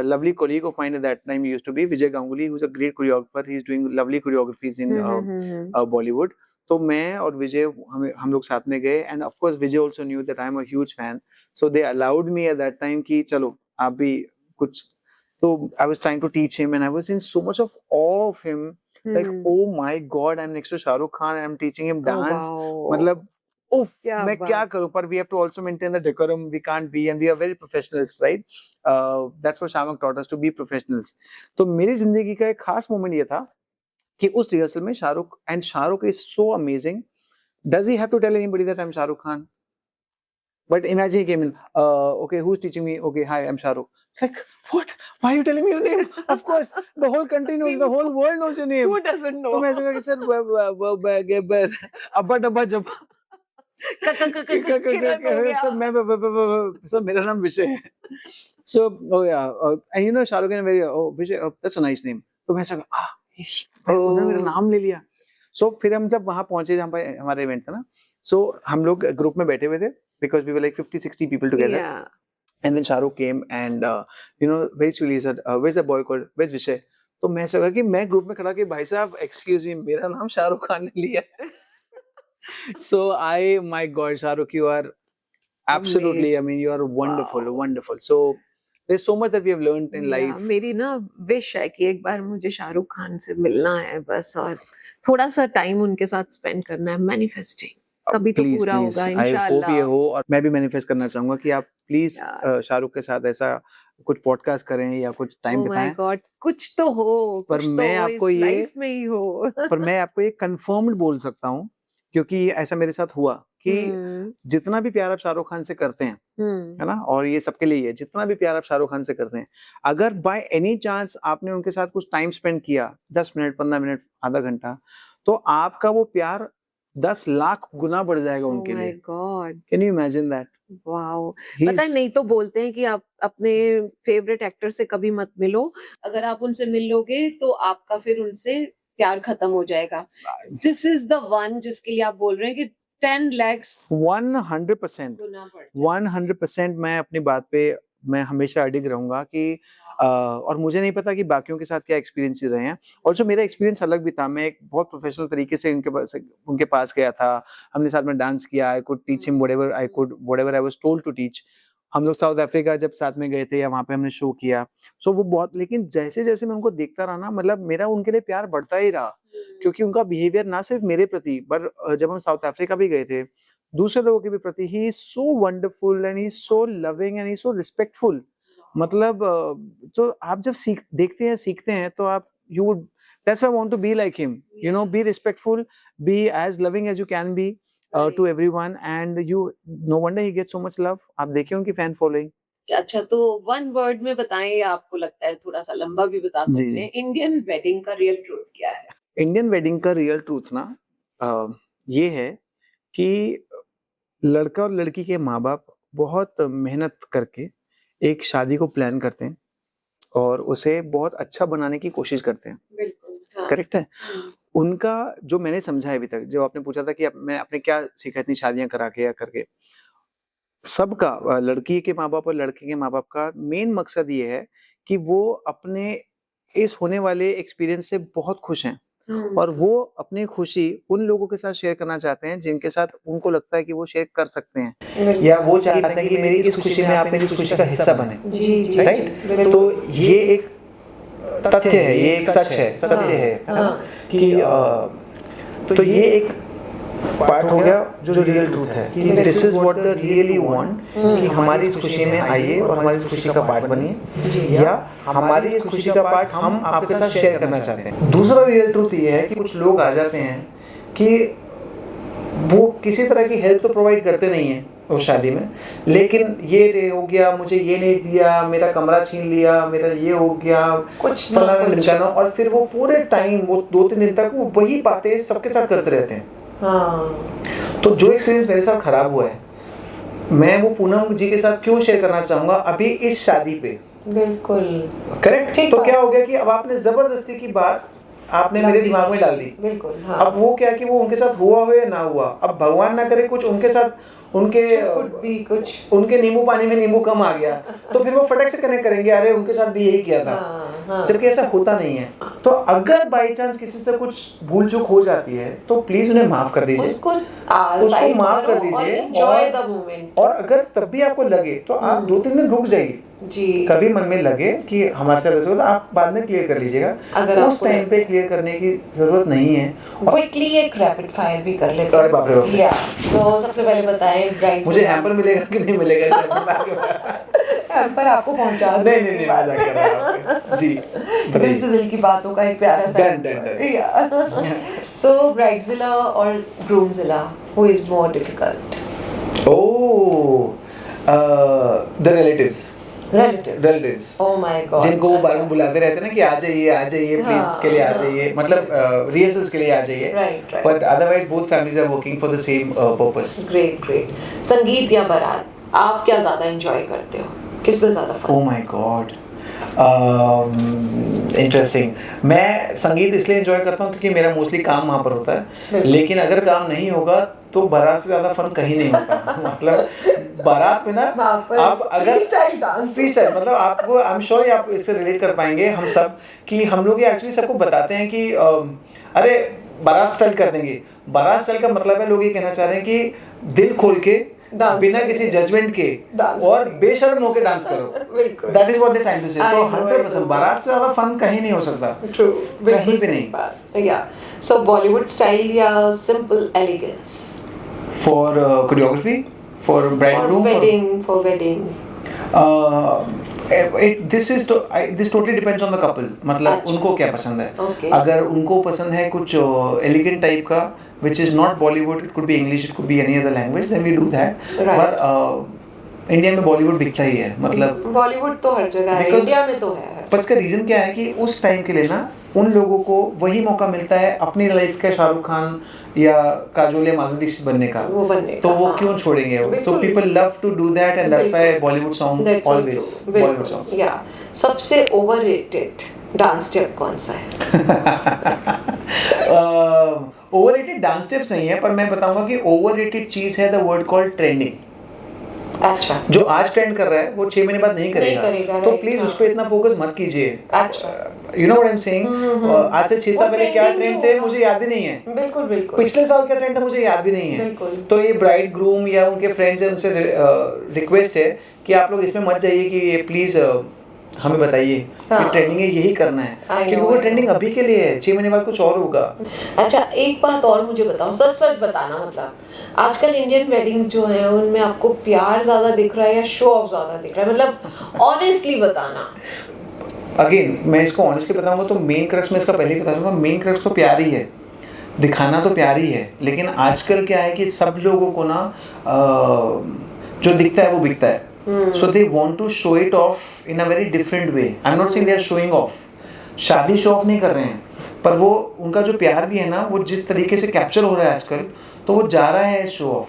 lovely colleague of mine at that time, he used to be Vijay Ganguly, who's a great choreographer. He's doing lovely choreographies in hmm, Bollywood. तो मैं और विजय हम लोग साथ में गए, and of course Vijay also knew that I am a huge fan, so they allowed me at that time कि चलो आप भी कुछ, तो I was trying to teach him and I was in so much of awe of him, like oh my God, I am next to Shahrukh Khan, I am teaching him dance, मतलब उफ, मैं क्या करूं, पर we have to also maintain the decorum, we can't be, and we are very professionals, right, that's what Shahrukh taught us, to be professionals. तो मेरी जिंदगी का एक खास मोमेंट ये था कि उस रिहर्सल में Shahrukh is so amazing, does he have to tell anybody that I am Shahrukh Khan, but imagine he came in, okay, who's teaching me, okay, hi, I'm Shahrukh, like what, why are you telling me your name, of course the whole country knows, the whole world knows your name, who doesn't know, तो मैं ऐसा कि sir अब्बा डब्बा जब sir मेरा नाम विजय है, so oh yeah, and you know Shahrukh is very, oh Vijay, that's a nice name, तो मैं ऐसा उन्होंने मेरा नाम ले लिया। सो फिर हम जब वहां पहुंचे जहाँ पे हमारा इवेंट था ना, सो हम लोग ग्रुप में बैठे हुए थे, because we were like 50-60 people together, and then Shahrukh came and you know very sweetly said, where's the boy called, where's Vishay, तो मैं सोचा कि मैं ग्रुप में खड़ा कि भाई साहब एक्सक्यूज मी, मेरा नाम शाहरुख खान ने लिया so my god Shahrukh, you are absolutely, I mean you are wonderful, wow. Wonderful, so there's so much that we have learned in life. मेरी ना विश है कि एक बार मुझे शाहरुख खान से मिलना है बस, और थोड़ा सा टाइम उनके साथ स्पेंड करना है, मैनिफेस्टिंग कभी तो पूरा होगा इंशाल्लाह। आई होप ये हो, और मैं भी मैनिफेस्ट करना चाहूंगा कि आप प्लीज शाहरुख के साथ ऐसा कुछ पॉडकास्ट करें या कुछ टाइम बिताएं। ओह माय गॉड, कुछ तो हो, पर मैं आपको ये लाइफ में ही हो पर मैं आपको ये कंफर्म्ड बोल सकता हूँ, क्योंकि ऐसा मेरे साथ हुआ कि जितना भी प्यार आप शाहरुख खान से करते हैं, है ना, और ये सबके लिए है, जितना भी प्यार आप शाहरुख खान से करते हैं, अगर बाय एनी चांस आपने उनके साथ कुछ टाइम स्पेंड किया, 10 मिनट, 15 मिनट, आधा घंटा, तो आपका वो प्यार 10 लाख गुना बढ़ जाएगा उनके लिए। God, can you imagine that? Wow, पता नहीं तो बोलते हैं कि आप अपने फेवरेट एक्टर से कभी मत मिलो, अगर आप उनसे मिल लोगे तो आपका फिर उनसे प्यार खत्म हो जाएगा। दिस इज द वन जिसके लिए आप बोल रहे हैं कि 10 lakhs 100%, 100% मैं अपनी बात पे मैं हमेशा अडिग रहूंगा कि और मुझे नहीं पता कि बाकियों के साथ क्या एक्सपीरियंस रहे हैं, और जो मेरा एक्सपीरियंस अलग भी था, मैं एक बहुत प्रोफेशनल तरीके से उनके पास गया था, हमने साथ में डांस किया, I could teach him whatever I was told to teach, हम लोग साउथ अफ्रीका जब साथ में गए थे या वहाँ पे हमने शो किया, सो वो बहुत, लेकिन जैसे जैसे मैं उनको देखता रहा ना, मतलब मेरा उनके लिए प्यार बढ़ता ही रहा, क्योंकि उनका बिहेवियर ना सिर्फ मेरे प्रति, पर जब हम साउथ अफ्रीका भी गए थे, दूसरे लोगों के भी प्रति, he is so wonderful and he is so loving and he is so respectful, मतलब तो आप जब देखते हैं, सीखते हैं, तो आप you would, that's why I want to be like him, you know, be respectful, be as loving as you can be to everyone, and you, no wonder he gets so much love. आप देखिए उनकी fan following. अच्छा, तो one word में बताएं, आपको लगता है थोड़ा सा लंबा भी बता सकते हैं, इंडियन वेडिंग का रियल ट्रूथ क्या है? इंडियन वेडिंग का रियल ट्रूथ ना ये है कि लड़का और लड़की के माँ बाप बहुत मेहनत करके एक शादी को प्लान करते हैं और उसे बहुत अच्छा बनाने की कोशिश करते हैं। बिल्कुल, हाँ। करेक्ट है। उनका जो मैंने समझा है अभी तक, जो आपने पूछा था कि मैं आपने क्या सीखा इतनी शादियां करा के या करके, सबका, लड़की के माँ बाप और लड़के के माँ बाप का मेन मकसद ये है कि वो अपने इस होने वाले एक्सपीरियंस से बहुत खुश हैं और वो अपनी खुशी उन लोगों के साथ शेयर करना चाहते हैं जिनके साथ उनको लगता है कि वो शेयर कर सकते हैं, या वो चाहते हैं कि मेरी इस खुशी में आप मेरी इस खुशी का हिस्सा बने। राइट। तो ये एक तथ्य है, ये एक सच है, सत्य है कि तो ये एक पार्ट हो गया जो रियल ट्रूथ है कि this is what the really want, कि हमारी इस खुशी में आइए और हमारी इस खुशी का पार्ट बनिए, या हमारी इस खुशी का पार्ट हम आपके साथ शेयर करना चाहते हैं। दूसरा रियल ट्रूथ ये है कि कुछ लोग आ जाते हैं कि वो किसी तरह की हेल्प तो प्रोवाइड करते नहीं है उस शादी में, लेकिन ये हो गया, मुझे ये नहीं दिया, मेरा कमरा छीन लिया, मेरा ये हो गया, कुछ ना, और फिर वो पूरे टाइम, वो 2-3 दिन तक वो वही बातें सबके साथ करते रहते हैं। हाँ। तो जो एक्सपीरियंस मेरे साथ खराब हुआ है, मैं वो पूनम जी के साथ क्यों शेयर करना चाहूंगा अभी इस शादी पे। बिल्कुल करेक्ट। तो क्या हो गया कि अब आपने जबरदस्ती की बात आपने मेरे दिमाग में डाल दी। बिल्कुल, हाँ। अब वो क्या कि वो उनके साथ हुआ हो या ना हुआ, अब भगवान ना करे कुछ उनके साथ, उनके नींबू पानी में नींबू कम आ गया, तो फिर वो फटक से कनेक्ट करेंगे, अरे उनके साथ भी यही किया था। जबकि ऐसा होता नहीं है। तो अगर बाई चांस किसी से कुछ भूल चूक हो जाती है तो प्लीज उन्हें माफ कर दीजिए, उसको माफ कर दीजिए। और अगर तब भी आपको लगे तो आप 2-3 दिन रुक जाइए जी। कभी मन में लगे कि हमारे साथ ऐसा होता, आप बाद में क्लियर कर लीजिएगा। अगर उस टाइम पे क्लियर करने की जरूरत नहीं है। क्विकली एक रैपिड फायर भी कर लेते हैं। बाप रे बाप। या सो सबसे पहले बताएं मुझे हैम्पर मिलेगा कि नहीं मिलेगा? हैम्पर आपको पहुंचा नहीं मजाक कर रहा हूं जी। दिल से दिल की बातों का एक प्यारा सा सो ब्राइडजिला और groomzilla, who is more difficult? The relatives. Oh my God. जिनको वो बार बार बुलाते रहते हैं ना कि आ जाइए प्लीज के लिए आ जाइए, मतलब रिहर्सल्स के लिए आ जाइए। Right. But otherwise both families are working for the same purpose. Great. संगीत या बारात, आप क्या ज्यादा एंजॉय करते हो? किसमें ज्यादा fun? Oh my God. Interesting. मैं संगीत इसलिए एंजॉय करता हूँ क्योंकि मेरा मोस्टली काम वहाँ पर होता है, लेकिन अगर काम नहीं होगा तो बारात से ज़्यादा फन कहीं नहीं होता। मतलब बारात में ना आप अगर फ्री स्टाइल, मतलब आपको आई एम श्योर आप इससे रिलेट कर पाएंगे हम सब, कि हम लोग ये एक्चुअली सबको बताते हैं कि अरे बारात स्टाइल कर देंगे। बारात स्टाइल का मतलब है लोग ये कहना चाह रहे हैं कि दिल खोल के बिना किसी जजमेंट के और बेशर्म होकर डांस करो। That is what they trying to say. तो 100% बारात से ज्यादा फन कहीं नहीं हो सकता। ट्रू, कहीं भी नहीं। या सो बॉलीवुड स्टाइल या simple elegance? For choreography, for bride groom, for wedding this totally depends on the couple. मतलब उनको क्या पसंद है। अगर उनको पसंद है कुछ एलिगेंट टाइप का which is not Bollywood, it could be English, it could be any other language, then we do that. पर इंडिया में बॉलीवुड बिकता ही है, मतलब बॉलीवुड तो हर जगह है, इंडिया में तो है। पर इसका रीजन क्या है कि उस टाइम के लिए ना उन लोगों को वही मौका मिलता है अपनी लाइफ का शाहरुख खान या काजोल या माधुरी दीक्षित बनने का, तो वो क्यों छोड़ेंगे? So people love to do that and that's why Bollywood song always Bollywood songs. या सबसे ओवररेटेड डांस स्टेप कौन सा है? ओवररेटेड डांस स्टेप्स नहीं है, पर मैं बताऊंगा कि ओवररेटेड चीज है द वर्ड कॉल्ड ट्रेंडिंग। अच्छा, जो आज ट्रेंड कर रहा है वो 6 महीने बाद नहीं करेगा, तो प्लीज उस पे इतना फोकस मत कीजिए। You know what I am saying? आज से 6 साल पहले क्या ट्रेंड थे मुझे याद भी नहीं है। बिल्कुल पिछले साल क्या ट्रेंड था मुझे याद भी नहीं है। तो ये ब्राइड ग्रूम या उनके फ्रेंड्स है, उनसे रिक्वेस्ट है कि आप लोग इसमें मत जाइए कि ये प्लीज हमें बताइए कि ट्रेंडिंग है यही करना है, क्योंकि वो ट्रेंडिंग अभी के लिए है, 6 महीने बाद कुछ और होगा। अच्छा, एक बात और मुझे बताओ, सच बताना, मतलब आजकल इंडियन वेडिंग जो है उनमें आपको प्यार ज्यादा दिख रहा है या शो ऑफ ज्यादा दिख रहा है? मतलब ऑनेस्टली बताना। अगेन मैं इसको ऑनेस्टली बताऊंगा तो मेन क्रक्स में इसका पहले ही बता दूंगा, मेन क्रक्स तो प्यार ही है, दिखाना तो प्यार ही है। लेकिन आजकल क्या है कि सब लोगों को ना जो दिखता है वो बिकता है। So they want to show it off in a very different way. I'm not saying they are showing off. शादी शो ऑफ नहीं कर रहे हैं, पर वो उनका जो प्यार भी है ना वो जिस तरीके से कैप्चर हो रहा है आजकल, तो वो जा रहा है शो ऑफ।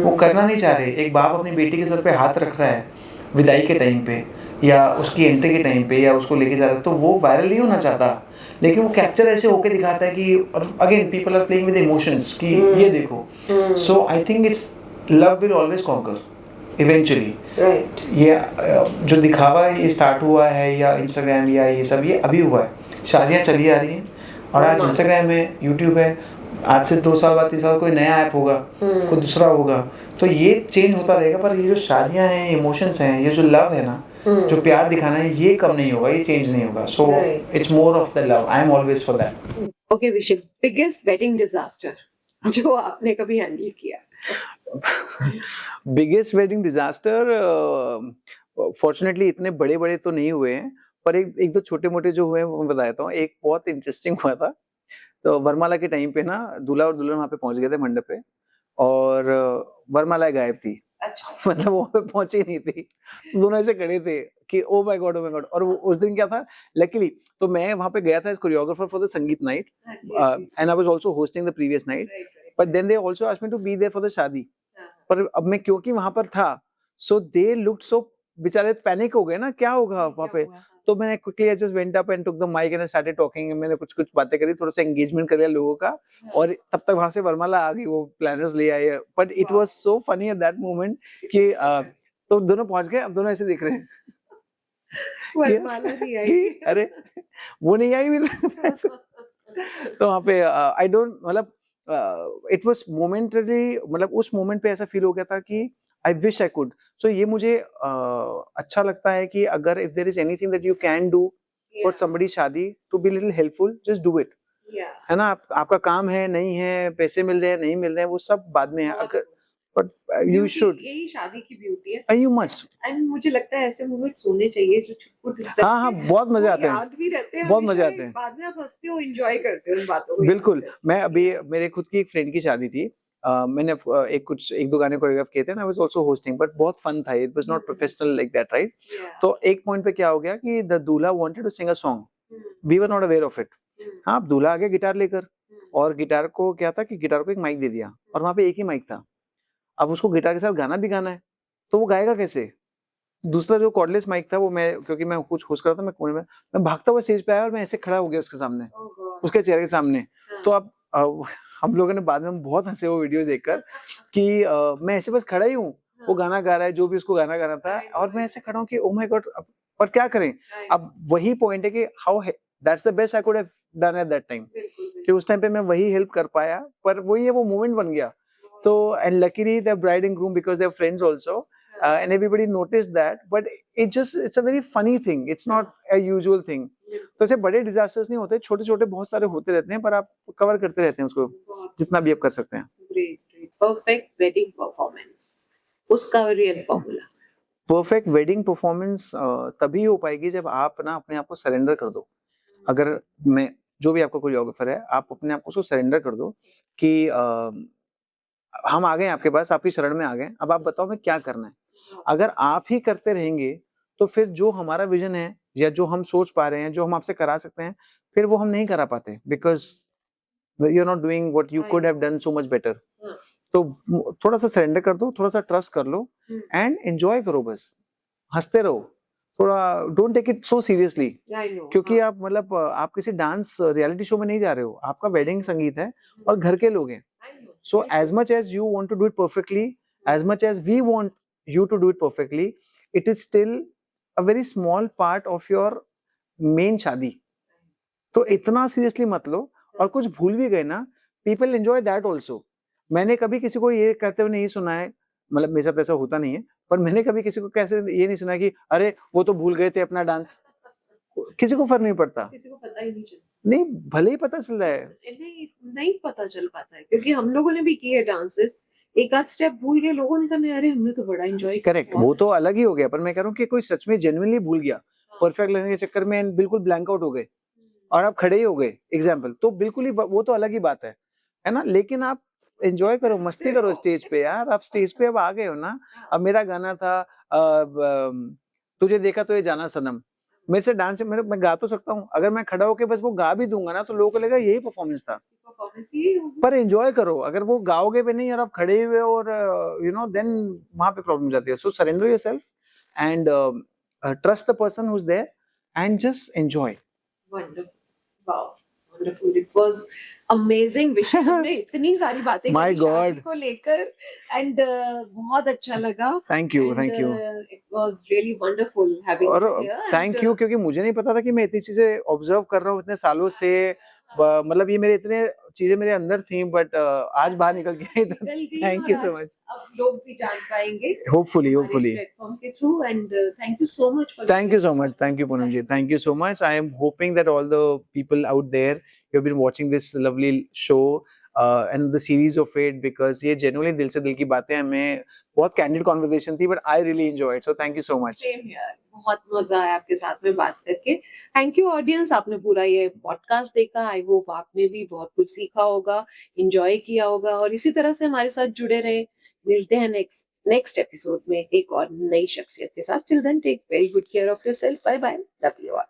वो करना नहीं चाह रहे। एक बाप अपनी बेटी के सर पे हाथ रख रहा है विदाई के टाइम पे या उसकी एंट्री के टाइम पे या उसको लेके जा रहा है, तो वो वायरल नहीं होना चाहता, लेकिन वो कैप्चर ऐसे होके दिखाता है कि, और again people are playing with emotions कि ये देखो। So I think it's love will always conquer eventually. Right. ये जो दिखावा है ये स्टार्ट हुआ है या इंस्टाग्राम या ये सब ये अभी हुआ है। शादियां चली आ रही हैं और आज इंस्टाग्राम है, यूट्यूब है, आज से 2 साल बाद 3 साल कोई नया ऐप होगा, कोई दूसरा होगा, तो ये चेंज होता रहेगा। पर ये जो शादियां हैं, इमोशंस हैं, ये जो लव है ना, जो प्यार दिखाना है, ये कम नहीं होगा, ये चेंज नहीं होगा। So it's more of the love. I am always for that. Okay विशिक, बिगेस्ट वेडिंग डिजास्टर जो आपने कभी हैंडल किया? बिगेस्ट वेडिंग डिजास्टर फॉर्चुनेटली इतने बड़े तो नहीं हुए हैं, पर एक दो छोटे मोटे जो हुए हैं वो मैं बता देता हूँ। एक बहुत इंटरेस्टिंग हुआ था। तो वरमाला के टाइम पे ना दूल्हा और दुल्हन वहाँ पे पहुंच गए थे मंडप पे, और वरमाला गायब थी। अच्छा। मतलब वो पे पहुंची नहीं थी, तो दोनों ऐसे खड़े थे कि ओ माय गॉड। और उस दिन क्या था, लकीली तो मैं वहाँ पे गया था as choreographer for the sangeet night, and I was also hosting the previous night, but then they also asked me to be there for the shaadi. पर अब मैं क्योंकि वहां पर था, सो दे लुक्ड सो, बेचारे पैनिक हो गए ना, क्या होगा वहां पे। तो मैंने quickly I just went up and took the mic and I started talking. मैंने कुछ बातें करी, थोड़ा सा एंगेजमेंट कर लिया लोगों का, और तब तक वहां से वर्माला आ गई, वो प्लानर्स ले आए। But it was so funny at that moment कि तो दोनों पहुंच गए, अब दोनों ऐसे देख रहे हैं वर्माला नहीं आई कि अरे वो नहीं आई मेरे तो वहाँ पे आई डोंट मतलब इट वाज मोमेंटरी, मतलब उस मोमेंट पे ऐसा फील हो गया था कि आई विश आई कुड। सो ये मुझे अच्छा लगता है कि अगर if there is anything that you can do for somebody shaadi to be little helpful, just do it. है ना, आपका काम है नहीं है, पैसे मिल रहे हैं नहीं मिल रहे हैं, वो सब बाद में है, अगर बट यू शुड, यही शादी की ब्यूटी है, एंड यू मस्ट। एंड मुझे लगता है ऐसे मोमेंट्स होने चाहिए जो छुटपुट हाँ, बहुत मजे आते हैं, याद भी रहते हैं, बहुत मजे आते हैं, बाद में आप हंसते हो, एंजॉय करते हो उन बातों को। बिल्कुल। मैं अभी मेरे खुद की एक फ्रेंड की शादी थी, मैंने एक दो गाने कोरियोग्राफ किए थे, आई वाज आल्सो होस्टिंग, बट बहुत फन था, it was not professional like that, right? तो एक पॉइंट पे क्या हो गया कि the dulha wanted to sing a song, we were not aware of it. हाँ, दूल्हा आ गया गिटार लेकर, और गिटार को क्या था कि गिटार को एक माइक दे दिया, और वहाँ पे एक ही माइक था। अब उसको गिटार के साथ गाना भी गाना है, तो वो गाएगा कैसे? दूसरा जो कॉर्डलेस माइक था, वो मैं, क्योंकि मैं कुछ होस्ट कर रहा था, मैं कोने में, मैं भागता हुआ स्टेज पे आया और मैं ऐसे खड़ा हो गया उसके सामने, उसके चेहरे के सामने। तो अब हम लोगों ने बाद में बहुत हंसे वो वीडियोस देखकर कि मैं ऐसे बस खड़ा ही हूँ, वो गाना गा रहा है जो भी उसको गाना गाना था, और मैं ऐसे खड़ा हूँ कि ओह माय गॉड, पर क्या करें? अब वही पॉइंट है कि how that's the best I could have done at that time, कि उस टाइम पे मैं वही हेल्प कर पाया, पर वही है, वो मोमेंट बन गया। So, and luckily the bride and groom, because they're friends also, and everybody noticed that, but it's a very funny thing, it's not a usual thing. तो ऐसे बड़े disasters नहीं होते, छोटे छोटे बहुत सारे होते रहते हैं, पर आप कवर करते रहते हैं उसको जितना भी आप कर सकते हैं। Great, perfect wedding performance, उसका real formula. Perfect wedding performance तभी हो पाएगी जब आप ना अपने आप को सरेंडर कर दो। अगर मैं, जो भी आपका कोरियोग्राफर है, आप अपने आप को उसको सरेंडर कर दो कि हम आ गए आपके पास, आपकी शरण में आ गए, अब आप बताओ हमें क्या करना है। अगर आप ही करते रहेंगे तो फिर जो हमारा विजन है या जो हम सोच पा रहे हैं, जो हम आपसे करा सकते हैं, फिर वो हम नहीं करा पाते, because you are not doing what you could have done so much better. तो थोड़ा सा सरेंडर कर दो, थोड़ा सा ट्रस्ट कर लो, एंड एंजॉय करो, बस हंसते रहो, थोड़ा don't take it so seriously, क्योंकि आप मतलब आप किसी डांस रियलिटी शो में नहीं जा रहे हो, आपका वेडिंग संगीत है और घर के लोग हैं। So as much as you want to do it perfectly, as much as we want you to do it perfectly, it is still a very small part of your main शादी। तो इतना सीरियसली मत लो, और कुछ भूल भी गए ना, people enjoy that also। मैंने कभी किसी को ये कहते हुए नहीं सुना है, मतलब मेरे साथ ऐसा होता नहीं है, पर मैंने कभी किसी को कैसे ये नहीं सुना कि अरे वो तो भूल गए थे अपना डांस। किसी को फर्क नहीं पड़ता, किसी को पता ही नहीं चलता। नहीं, भले ही पता चल रहा है, नहीं पता चल पाता है, क्योंकि हम लोगों ने भी किए डांसेस, एक आध स्टेप भूल गए, लोगों ने कहा अरे हमने तो बड़ा एंजॉय किया। करेक्ट, वो तो अलग ही हो गया, पर मैं कह रहा हूँ कि कोई सच में जेन्युइनली भूल गया, परफेक्ट लगने के चक्कर में बिल्कुल ब्लैंक आउट हो गए और आप खड़े ही हो गए एग्जाम्पल, तो बिल्कुल ही वो तो अलग ही बात है ना। लेकिन आप एंजॉय करो, मस्ती करो स्टेज पे यार, आप स्टेज पे अब आ गए हो ना। अब मेरा गाना था तुझे देखा तो ये जाना सनम, मेरे से डांस मैं गा तो सकता हूँ, अगर मैं खड़ा होके बस वो गा भी दूंगा ना, तो लोगों को लगेगा यही परफॉर्मेंस था। पर एंजॉय करो, अगर वो गाओगे भी नहीं और आप खड़े हुए और यू नो, देन वहां पे प्रॉब्लम जाती है। So surrender yourself and trust the person who is there and just enjoy. Wonderful. Wow. Wonderful. It was amazing विषय, हमने इतनी सारी बातें My करी God. शादी को लेकर, and बहुत अच्छा लगा। Thank you, And, thank you. It was really wonderful having और you here. थैंक यू, क्योंकि मुझे नहीं पता था कि मैं इतनी चीजें ऑब्जर्व कर रहा हूँ इतने सालों से, मतलब ये मेरे इतने चीजें मेरे अंदर थी, बट आज बाहर निकल के थैंक यू सो मच। अब लोग भी जान पाएंगे होपफुली प्लेटफॉर्म के through, and thank you so much. Thank you so much. Thank you, Poonam ji. Thank you so much. I am hoping that all the people out there who have been watching this lovely show and the series of it, because ये genuinely दिल से दिल की बातें, हमें बहुत candid conversation थी, but I really enjoyed. So thank you so much. Same here. बहुत मजा आया आपके साथ में बात करके। थैंक यू ऑडियंस, आपने पूरा ये पॉडकास्ट देखा, आई होप आपने भी बहुत कुछ सीखा होगा, एंजॉय किया होगा, और इसी तरह से हमारे साथ जुड़े रहे। मिलते हैं नेक्स्ट एपिसोड में एक और नई शख्सियत के साथ। Till then take very good care of yourself. Bye bye, love you all.